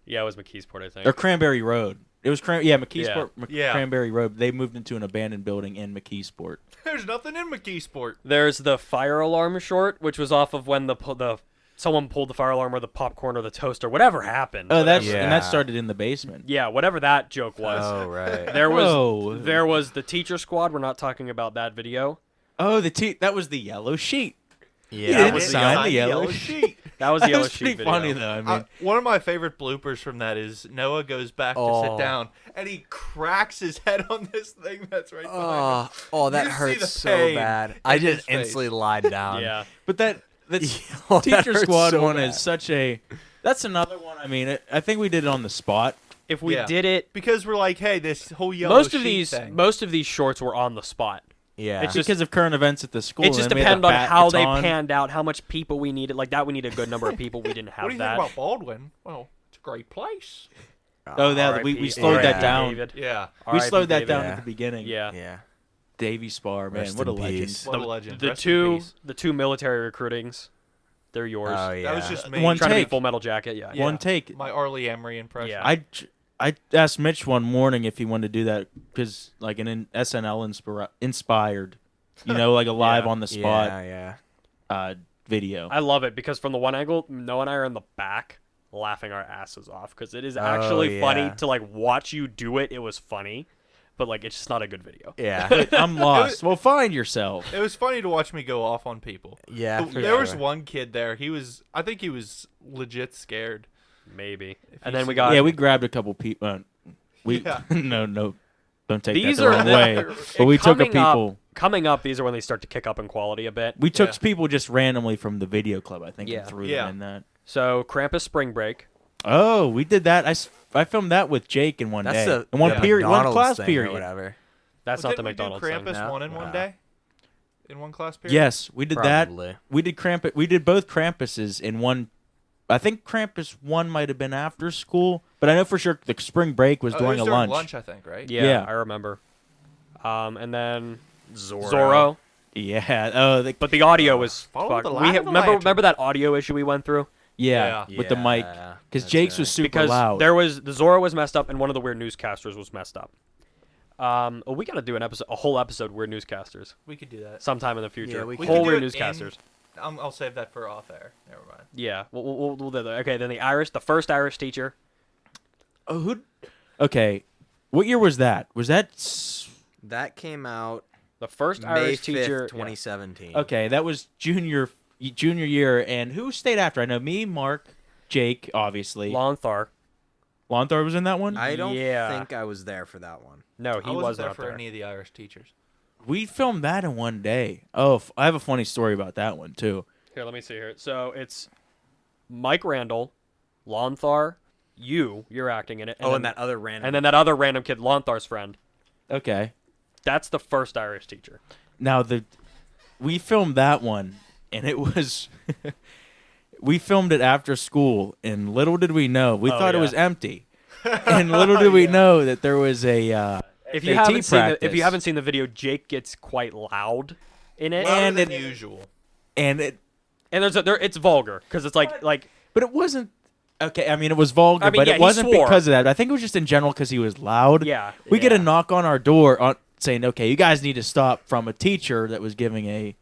Yeah, it was McKeesport, I think. or Cranberry Road. It was McKeesport, Yeah. Cranberry Road. They moved into an abandoned building in McKeesport. There's nothing in McKeesport. There's the fire alarm short, which was off of when the someone pulled the fire alarm or the popcorn or the toaster, whatever happened. Oh, that's Yeah. and that started in the basement. Yeah, whatever that joke was. oh, right. There was Whoa. there was the teacher squad. We're not talking about that video. Oh, that was the yellow sheet. Yeah, didn't that was sign the- the yellow sheet. That was the That yellow was sheet pretty video. funny though. I mean, One of my favorite bloopers from that is Noah goes back to Oh. sit down and he cracks his head on this thing that's right behind him. Oh, that You see hurts the so pain bad. I in his just face. instantly lied down. Yeah. but the Oh, that teacher hurts squad so one bad. is such a. That's another one. I mean, I think we did it on the spot. If we Yeah. did it, Because we're like, hey, this whole yellow most of sheet thing. these shorts were on the spot. Yeah. It's just- Because of current events at the school. It just and then we had depended the on how they baton. panned out, how much people we needed. Like that, we need a good number of people. We didn't have What do you that. think about Baldwin? Well, it's a great place. Oh, that we R.I.P. slowed that Yeah. down. David. Yeah. We R.I.P. slowed that David. down Yeah. at the beginning. Yeah. Yeah. Davy Spar, man, Rest what a in legend. peace. What a legend. The Rest in two peace. the two military recruitings, they're yours. Oh, yeah. That was just me. One Trying to take. be Full Metal Jacket. Yeah. Yeah. One take. My Arlie Emery impression. Yeah. I asked Mitch one morning if he wanted to do that because like an SNL inspired, like a live Yeah. on the spot Yeah. video. I love it because from the one angle, Noah and I are in the back laughing our asses off because it is actually funny yeah. to like watch you do it. It was funny, but like it's just not a good video. Yeah. I'm lost. Well, find yourself. It was funny to watch me go off on people. Yeah. But for there was sure. one kid there. I think he was legit scared. Maybe. If And you then we see- got Yeah, we grabbed a couple people. Yeah. no, don't take these that the are wrong the- way. But we took a coming up- people. Coming up, these are when they start to kick up in quality a bit. We took Yeah. people just randomly from the video club, I think, Yeah. and threw Yeah. them in that. So Krampus Spring Break. Oh, we did that. I filmed that with Jake in one That's day. the in one yeah. period, one McDonald's class thing or period. whatever. That's Well, not the didn't we do McDonald's thing. Krampus No? one in one Wow. day? In one class period? Yes, we did that. Probably. We did Krampus. We did both Krampuses in one. I think Krampus one might have been after school, but I know for sure the spring break was Oh, during it was a during lunch. I think, right? Yeah, Yeah. I remember. And then Zorro. Zorro. Yeah. Oh, But the audio was Follow fucked. the We line of the remember lantern. that audio issue we went through? yeah, with the mic, Yeah, because that's Jake's right. was super Because loud. there was the Zorro was messed up and one of the weird newscasters was messed up. We got to do a whole episode weird newscasters We could do that. sometime in the future. Yeah, we We whole could do weird it in- newscasters. I'll save that for off air. Never mind. Yeah, we'll do that. Okay, then the first Irish teacher. Oh, who? Okay, what year was that? Was that? That came out The first May Irish 5th, teacher. yeah. 2017. Okay, that was junior year, and who stayed after? I know me, Mark, Jake, obviously. Lonthar. Lonthar was in that one. I don't Yeah. think I was there for that one. No, I he wasn't was there not for there. any of the Irish teachers. We filmed that in one day. Oh, I have a funny story about that one too. Here, let me see here. So it's Mike Randall, Lonthar, you're acting in it. And then, that other random. and then that other random kid, Lonthar's friend. Okay. That's the first Irish teacher. Now we filmed that one, and it was we filmed it after school, and little did we know we thought it was empty, and little did we know that there was a If you haven't seen the video, Jake gets quite loud in it, and than usual. and it's vulgar because it's like but it wasn't. Okay, I mean it was vulgar, but yeah, it wasn't he swore. because of that. I think it was just in general because he was loud. Yeah, we get a yeah. knock on our door saying, "Okay, you guys need to stop," from a teacher that was giving a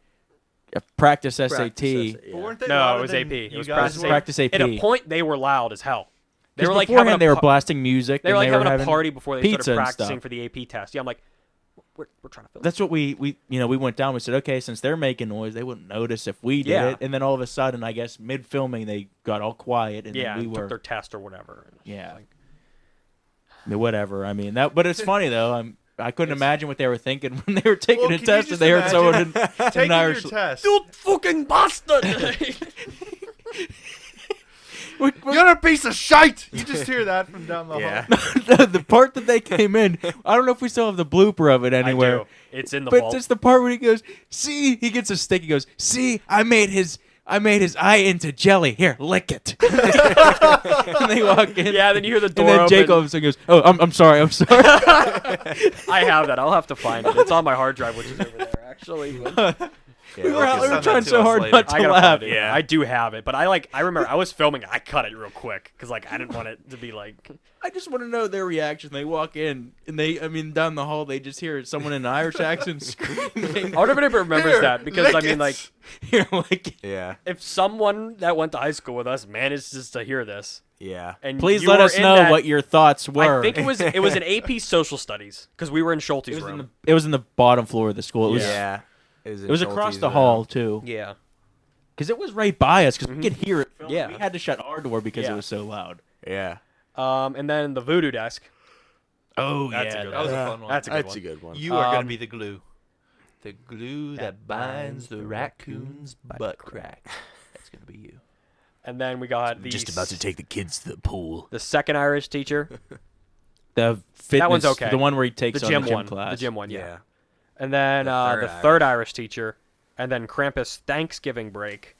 practice SAT. But weren't they No, louder it was than AP. It you was guys were? practice AP. At a point, they were loud as hell. They 'Cause were like beforehand having they were blasting music. They were and like having a having party before they pizza started and practicing stuff. for the AP test. Yeah, I'm like, we're trying to film. That's what we went down. We said, okay, since they're making noise, they wouldn't notice if we did Yeah. it. And then all of a sudden, I guess mid filming, they got all quiet, and yeah, then we and were took their test or whatever. And it's Yeah. like- I mean, whatever. I mean that, but it's funny though. I couldn't imagine what they were thinking when they were taking a can you test and just they heard someone in Taking an Irish. your test. You fucking bastard! You're a piece of shite. You just hear that from down the Yeah. hall. the part that they came in, I don't know if we still have the blooper of it anywhere. I do. It's in the But vault. just the part where he goes, "See," he gets a stick. He goes, "See, I made his eye into jelly. Here, lick it." And they walk in. Yeah, then you hear the door And then open. Jake all of a sudden goes, "Oh, I'm sorry. I'm sorry." I have that. I'll have to find it. It's on my hard drive, which is over there, actually. we were Send that trying to so us hard later. not to I gotta laugh. find it. Yeah. I do have it, but I remember I was filming it. I cut it real quick because I didn't want it to be like. I just want to know their reaction. They walk in and down the hall, they just hear someone in an Irish accent screaming. I wonder if anybody remembers Here, that because lick it. Here, like, Yeah. if someone that went to high school with us manages to hear this, Yeah. and please you let were us in know that- what your thoughts were. I think it was an AP social studies because we were in Schulte's room. It was in the bottom floor of the school. It was Yeah. it was across the hall too. Yeah. Because it was right by us. Because we could hear it. Yeah. We had to shut our door because it Yeah. was so loud. Yeah. And then the voodoo desk. Oh That's a good That was Yeah. a fun one. That's a good That's one. a good one. You are gonna Um, be the glue. The glue that binds the raccoon's butt crack. That's gonna be you. And then we got the Just about to take the kids to the pool. the second Irish teacher, The fitness, That one's okay. The one where he takes the on gym the gym one, class. the gym one, yeah. Yeah. And then The the third third Irish teacher, and then Krampus Thanksgiving break.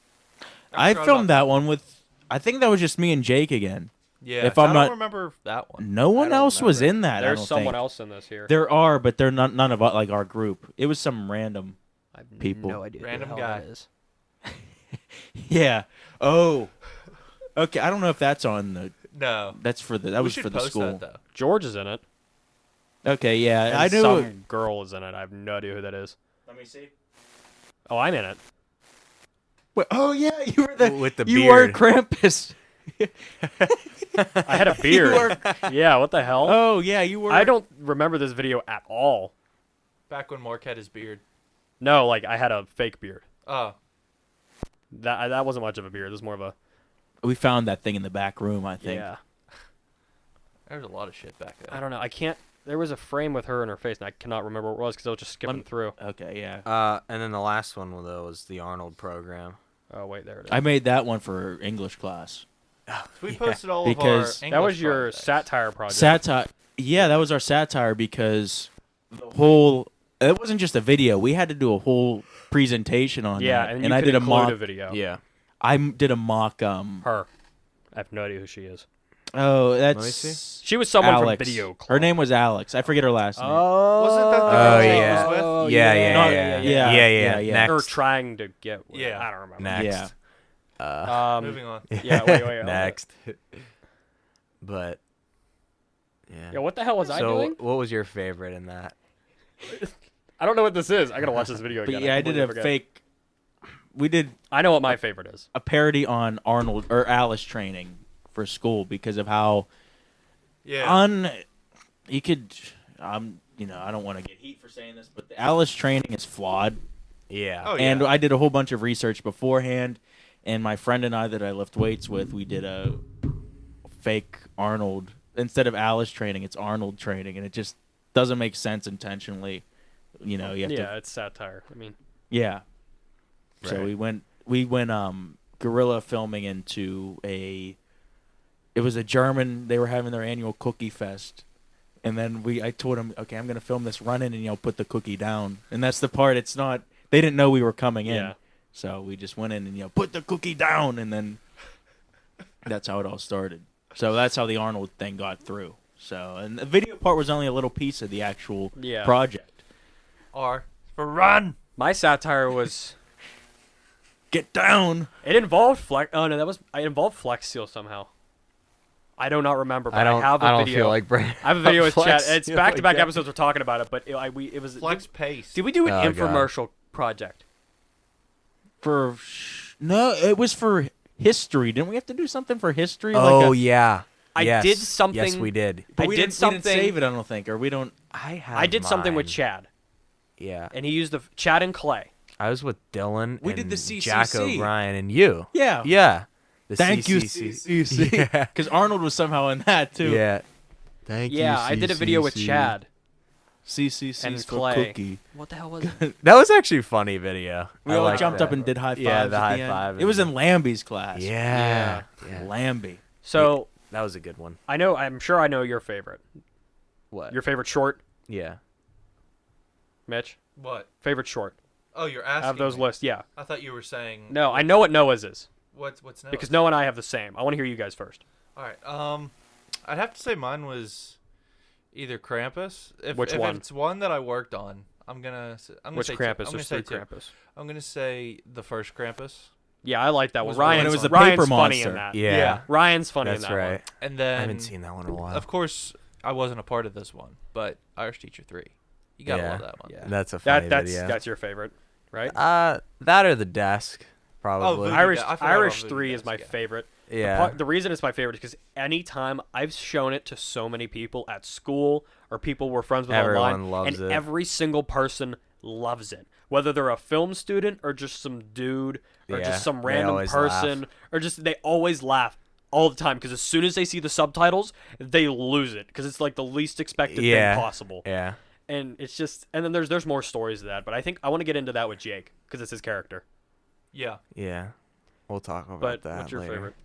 I sure I'm filmed not- that one with. I think that was just me and Jake again. Yeah. If I I'm don't not- remember that one. No one don't else was remember. in that. I There's don't someone think. else in this here. There are, but they're not none of like our group. It was some random. I have people. no idea. who the Random hell guy. that is. Yeah. Oh. Okay. I don't know if that's on the. No. That's for the. That We was should for the post school. that though. George is in it. Okay. Yeah. And I knew. some girl is in it. I have no idea who that is. Let me see. Oh, I'm in it. Wait, oh yeah, you were the With the you were beard. Krampus. I had a beard. Yeah, what the hell? Oh yeah, you were. I don't remember this video at all. Back when Mark had his beard. No, like I had a fake beard. Oh. That wasn't much of a beard. It was more of a We found that thing in the back room. I think. yeah. There's a lot of shit back there. I don't know. I can't. There was a frame with her in her face, and I cannot remember what it was because I was just skipping through. Okay. Yeah. And then the last one though was the Arnold program. Oh wait, there it is. I made that one for English class. We posted all because of our that was English your projects. satire project. Satire. Yeah, that was our satire because the whole. It wasn't just a video. We had to do a whole presentation on Yeah, that. and you I could did a include mock. a video. Yeah. I did a mock. Her. I have no idea who she is. Oh, me that's. see. She was someone Alex. from Video Club. Her name was Alex. I forget her last name. Oh. Wasn't that the Oh girl Jake yeah. was with? Yeah, No, yeah. yeah. Next. Or trying to get. Yeah. I don't remember. Next. Yeah. Moving on. Yeah. Wait. Next. But. Yeah. Yeah. What the hell was I So doing? what was your favorite in that? I don't know what this is. I gotta watch this video But again. yeah, I did completely a forget. fake. We did I know what my favorite is. a parody on Arnold or Alice training for school because of how Yeah. you could I don't want to get heat for saying this, but the Alice training is flawed. Yeah. Oh, And yeah. I did a whole bunch of research beforehand, and my friend and I that I lift weights with, we did a fake Arnold instead of Alice training. It's Arnold training, and it just doesn't make sense intentionally. You have to. Yeah, it's satire. I mean, Yeah. So Right. we went guerrilla filming into a it was a German. They were having their annual cookie fest, and then I told him, okay, I'm gonna film this running, and put the cookie down, and that's the part. It's not. They didn't know we were coming in, Yeah. so we just went in and put the cookie down, and then that's how it all started. So that's how the Arnold thing got through. So, and the video part was only a little piece of the actual project. R for run. My satire was Get down. it involved flex. Oh no, it involved Flex Seal somehow. I do not remember, but I have a I don't video. feel like bringing I have a video with Flex Chad. It's Seal back-to-back again. episodes we're talking about it, but it was Flex pace. Did we do an Oh, God. infomercial project? No, it was for history. Didn't we have to do something for history? Oh like yeah. I Yes. did something- Yes, we did. but I we did didn't, we something- didn't save it, I don't think, or we don't. I did something with mine. Chad, Yeah. and he used the Chad and Clay. I was with Dylan. We and did the CCC. Jack O'Brien and you. Yeah. Yeah. The Thank you, CCC. CCC. Yeah. Because Arnold was somehow in that too. Yeah. Thank you. Yeah, I did a video with CCC. Chad. CCC And for Clay. cookie. What the hell was it? That was actually a funny video. We I all liked jumped that. up and did high fives. Yeah, the at high end. five It was in and- Lambie's class. Yeah. Yeah. Lambie. So That was a good one. I'm sure I know your favorite. What? Your favorite short, Yeah. Mitch. What? Favorite short. Oh, you're Out asking. of those me. lists, yeah. I thought you were saying. No, I know what Noah's is What's Noah's? because Noah and I have the same. I want to hear you guys first. All right. I'd have to say mine was either Krampus. Which if one? it's one that I worked on, I'm gonna Which say Krampus? I'm gonna There's say three two. Krampus. I'm gonna say the first Krampus, Yeah, I like that one. Was when Ryan's, it was the Ryan's paper funny monster. in that. Yeah. Ryan's funny That's in that right. one. and then I haven't seen that one in a while. Of course, I wasn't a part of this one, but Irish Teacher 3. You gotta Yeah. love that one. Yeah. That's a funny That's video. your favorite, right? That or the desk, probably. Voodoo Irish Desk. I forgot about Irish Voodoo 3 is Desk, my yeah. favorite. yeah. The reason it's my favorite is because anytime I've shown it to so many people at school or people we're friends with Everyone online, loves and it. every single person loves it. Whether they're a film student or just some dude or Yeah, just some they random always person laugh. or just they always laugh all the time because as soon as they see the subtitles, they lose it because it's like the least expected Yeah. thing possible. Yeah. And it's just and then there's more stories of that, but I think I want to get into that with Jake because it's his character. Yeah. Yeah. We'll talk about But that what's your later. favorite?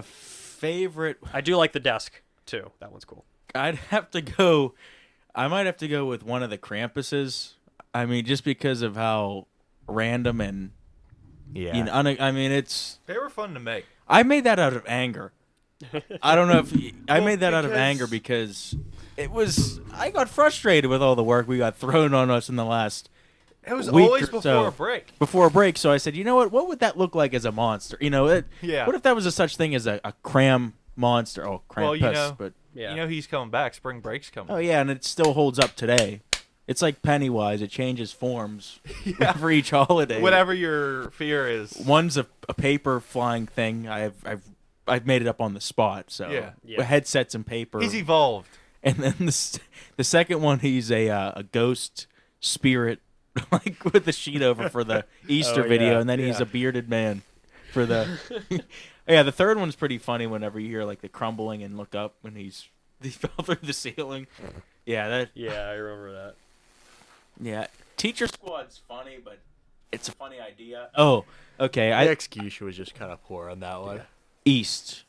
Favorite. I do like the desk too. That one's cool. I'd have to go. I might have to go with one of the Krampuses. I mean, just because of how random and Yeah. I mean, it's. They were fun to make. I made that out of anger. I don't know if I Well, made that out of because- anger because it was. I got frustrated with all the work we got thrown on us in the last It was week always or before so. a break. before a break. So I said, you know what? What would that look like as a monster? Yeah. What if that was a such thing as a cram monster? Oh, Krampus. Well, you know- but Yeah. You know he's coming back. Spring break's coming. oh yeah, and it still holds up today. It's like Pennywise; it changes forms for each holiday. Whatever your fear is. One's a paper flying thing. I've made it up on the spot. So Yeah. Yeah. headsets and paper. He's evolved. And then the second one, he's a ghost spirit, like with the sheet over for the Easter Oh, video, yeah, and then he's yeah. a bearded man for the. Yeah, the third one's pretty funny. Whenever you hear like the crumbling and look up when he fell through the ceiling. Yeah, that. Yeah, I remember that. Yeah, Teacher Squad's funny, but it's a funny idea. Oh, okay. The I execution was just kind of poor on that one. East.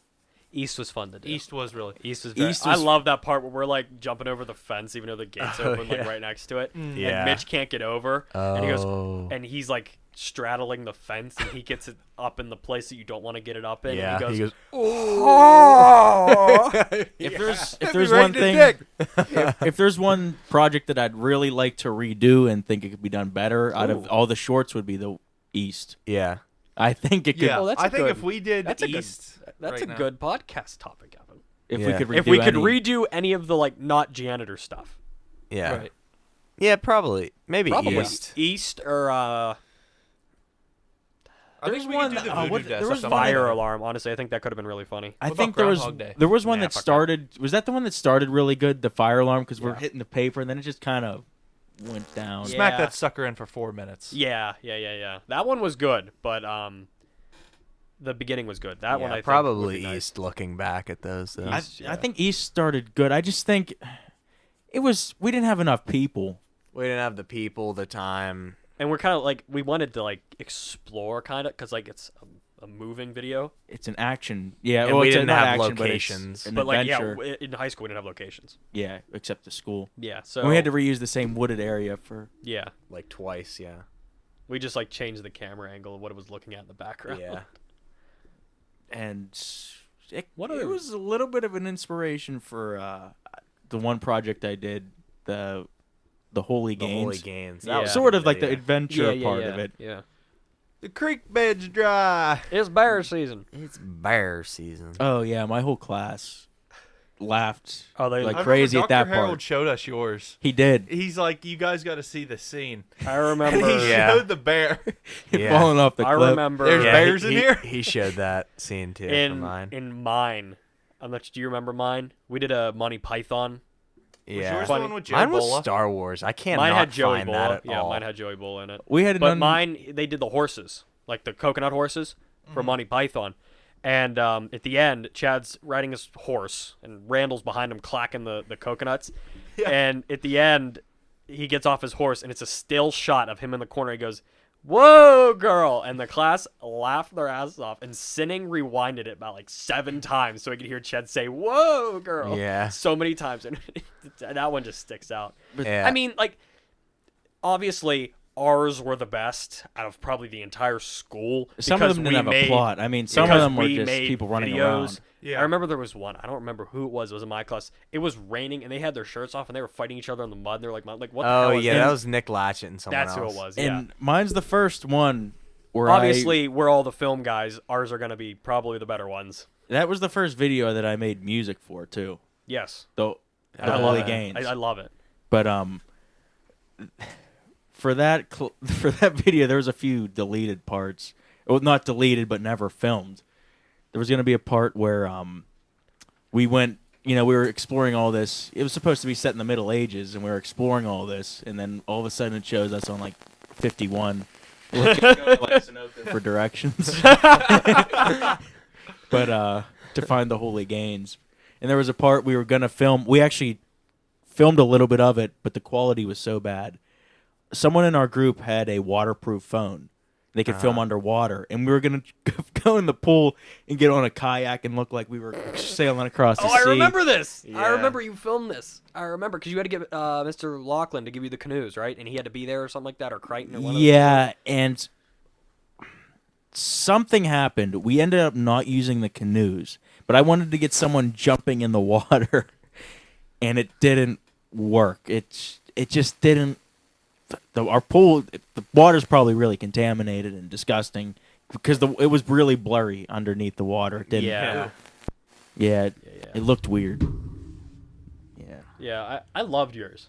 East was fun to do. East was really. East was very. East I was- love that part where we're like jumping over the fence, even though the gate's Oh, open, like yeah. right next to it. Yeah. And Mitch can't get over, and he goes, Oh. and he's like straddling the fence, and he gets it up in the place that you don't want to get it up in. Yeah. And he goes, If there's one thing, if there's one project that I'd really like to redo and think it could be done better out of Ooh. all the shorts would be the East. Yeah. I think it could. Yeah. Oh, that's I a think good- if we did that's a good- East. "That's right a now- good podcast topic, Evan. If Yeah. we could redo If we could any- redo any of the like not janitor stuff, Yeah. Right. Yeah, probably. Maybe probably East. or I There's think we one could do the that- voodoo what- desk there or was something like fire that. alarm. Honestly, I think that could have been really funny. I What think about there was Groundhog Day? there was one Nah, that fuck that. started. Was that the one that started really good? The fire alarm because we're Yeah. hitting the paper and then it just kind of went down. Yeah. Smack that sucker in for 4 minutes. Yeah. That one was good, but the beginning was good. That one Yeah, I think probably would be nice. East looking back at those though. East. I think East started good. I just think it was we didn't have enough people. We didn't have the people, the time. And we're kind of like we wanted to like explore kind of because like it's a moving video. It's an action. Yeah, And well, we it's didn't not have action, locations. But, it's an But like, adventure. yeah, in high school we didn't have locations. Yeah, except the school. Yeah, so And we had to reuse the same wooded area for. yeah, Like twice, yeah. we just like changed the camera angle of what it was looking at in the background. Yeah. And it, What it other- was a little bit of an inspiration for the one project I did, the Holy The Gains. Holy Gains. Yeah. That was a Sort good of like the video. adventure yeah, part yeah, of it. Yeah, The creek bed's dry. it's bear season. It's bear season. Oh yeah, my whole class laughed Oh, they like I crazy remember at Dr. that Harold part. showed us yours. He did. He's like, you guys got to see this scene. I And remember. he Yeah. showed the bear. Yeah. Falling off the I cliff. remember There's Yeah, bears in he, here? He showed that scene too for in mine. mine. I'm not. Do you remember mine? We did a Monty Python. Yeah. yours Funny. the one with Joe Mine was Bola? Star Wars. I can't Mine not had Joey find that Bola. at Yeah, all. mine had Joey Bola in it. We had But an mine, they did the horses, like the coconut horses from Monty Python. And at the end, Chad's riding his horse, and Randall's behind him clacking the coconuts. Yeah. And at the end, he gets off his horse, and it's a still shot of him in the corner. He goes, "Whoa, girl!" And the class laughed their asses off, and Sinning rewinded it about like 7 times so he could hear Chad say, "Whoa, girl!" Yeah. So many times. And that one just sticks out. Yeah. I mean, like, obviously, ours were the best out of probably the entire school. Some of because them we didn't have made- a plot. I mean, some of because them were we just made people running videos. around. Yeah. I remember there was one. I don't remember who it was. It was in my class. It was raining, and they had their shirts off, and they were fighting each other in the mud. And they were like, "What the Oh hell is yeah, this?" that was Nick Latchett and someone That's else. who it was. Yeah. And mine's the first one where Obviously, we're all the film guys. Ours are going to be probably the better ones. that was the first video that I made music for too. Yes. The I the love Holy it. Gains. I love it. But for that for that video, there was a few deleted parts. Well, not deleted, but never filmed. There was going to be a part where we went. We were exploring all this. It was supposed to be set in the Middle Ages, and we were exploring all this, and then all of a sudden it shows us on like 51, looking for directions. But to find the Holy Gains, and there was a part we were gonna film. We actually filmed a little bit of it, but the quality was so bad. Someone in our group had a waterproof phone. They could film underwater, and we were gonna go in the pool and get on a kayak and look like we were sailing across the Oh, sea. I remember this. I Yeah. remember you filmed this. I remember because you had to get Mr. Lachlan to give you the canoes, right? And he had to be there or something like that, or Crichton or one of Yeah, and something happened. We ended up not using the canoes, but I wanted to get someone jumping in the water, and it didn't work. It just didn't. Our pool, the water's probably really contaminated and disgusting because it was really blurry underneath the water. It didn't. Yeah. Yeah, Yeah. it looked weird. Yeah. Yeah, I loved yours.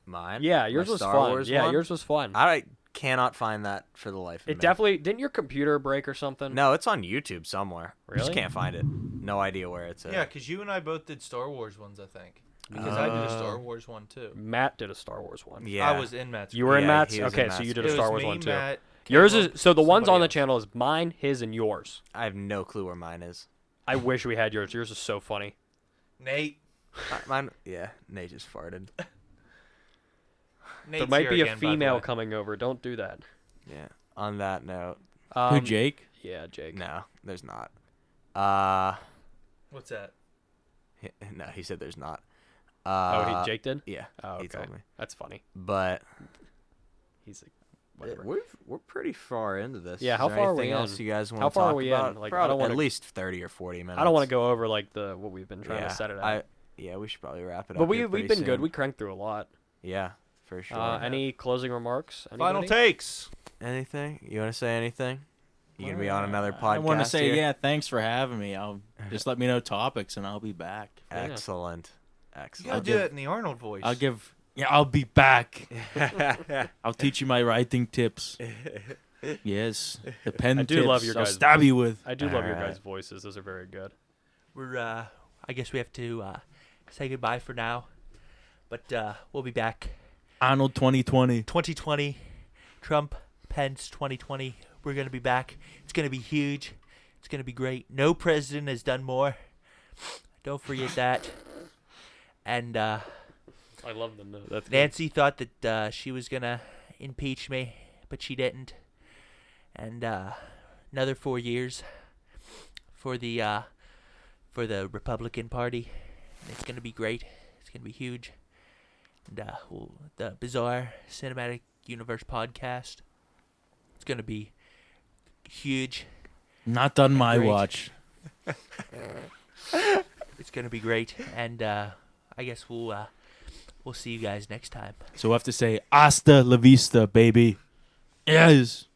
Mine. Yeah, yours My was Star fun. Wars Yeah, one? yours was fun. I cannot find that for the life of It me. definitely didn't your computer break or something? No, it's on YouTube somewhere. I just Really? can't find it. No idea where it's at. Yeah, because you and I both did Star Wars ones, I think. Because I did a Star Wars one, too. Matt did a Star Wars one. Yeah. I was in Matt's You were in Yeah, Matt's? he was in Okay, so Matt's. you did It a Star was Wars me, one too. Matt, Yours Caleb, is so the ones on somebody the else. channel is mine, his, and yours. I have no clue where mine is. I wish we had yours. Yours is so funny. Nate. Mine. Yeah, Nate just farted. Nate's there might here be a again, by the female way. coming over. Don't do that. Yeah. On that note, Who, Jake? Yeah, Jake. no, there's not. What's that? No, he said there's not. Jake did? Yeah. Oh, He okay. told me. That's funny. But He's like, whatever. we're pretty far into this. Yeah, Is how there far are anything we else in? you guys want How to far are talk we in? about? Like, I Probably don't wanna- at least 30 or 40 minutes. I don't want to go over like what we've been trying Yeah, to set it at. yeah, we should probably wrap it up. But here we've pretty been good. soon. We cranked through a lot. Yeah, for sure. Any closing remarks? Final Anybody? takes. Anything? You want to say anything? You gonna be on another podcast? I want to say, here? yeah, thanks for having me. I'll just let me know topics and I'll be back. Excellent. You Excellent. gotta do that in the Arnold voice. I'll be back. I'll teach you my writing tips. Yes, the pen I do tips love your I'll guys' stab you with. I do love your Alright. guys' voices. Those are very good. We're, I guess we have to, say goodbye for now. But, we'll be back. Arnold 2020. 2020. Trump, Pence 2020. We're gonna be back. It's gonna be huge. It's gonna be great. No president has done more. Don't forget that. And, I love the note. That's good. Nancy thought that she was gonna impeach me, but she didn't. And another 4 years for the Republican Party. And it's gonna be great. It's gonna be huge. And the Bizarre Cinematic Universe podcast. It's gonna be huge. Not on my Great. watch. It's gonna be great, and I guess we'll see you guys next time. So we'll have to say hasta la vista, baby. Yes.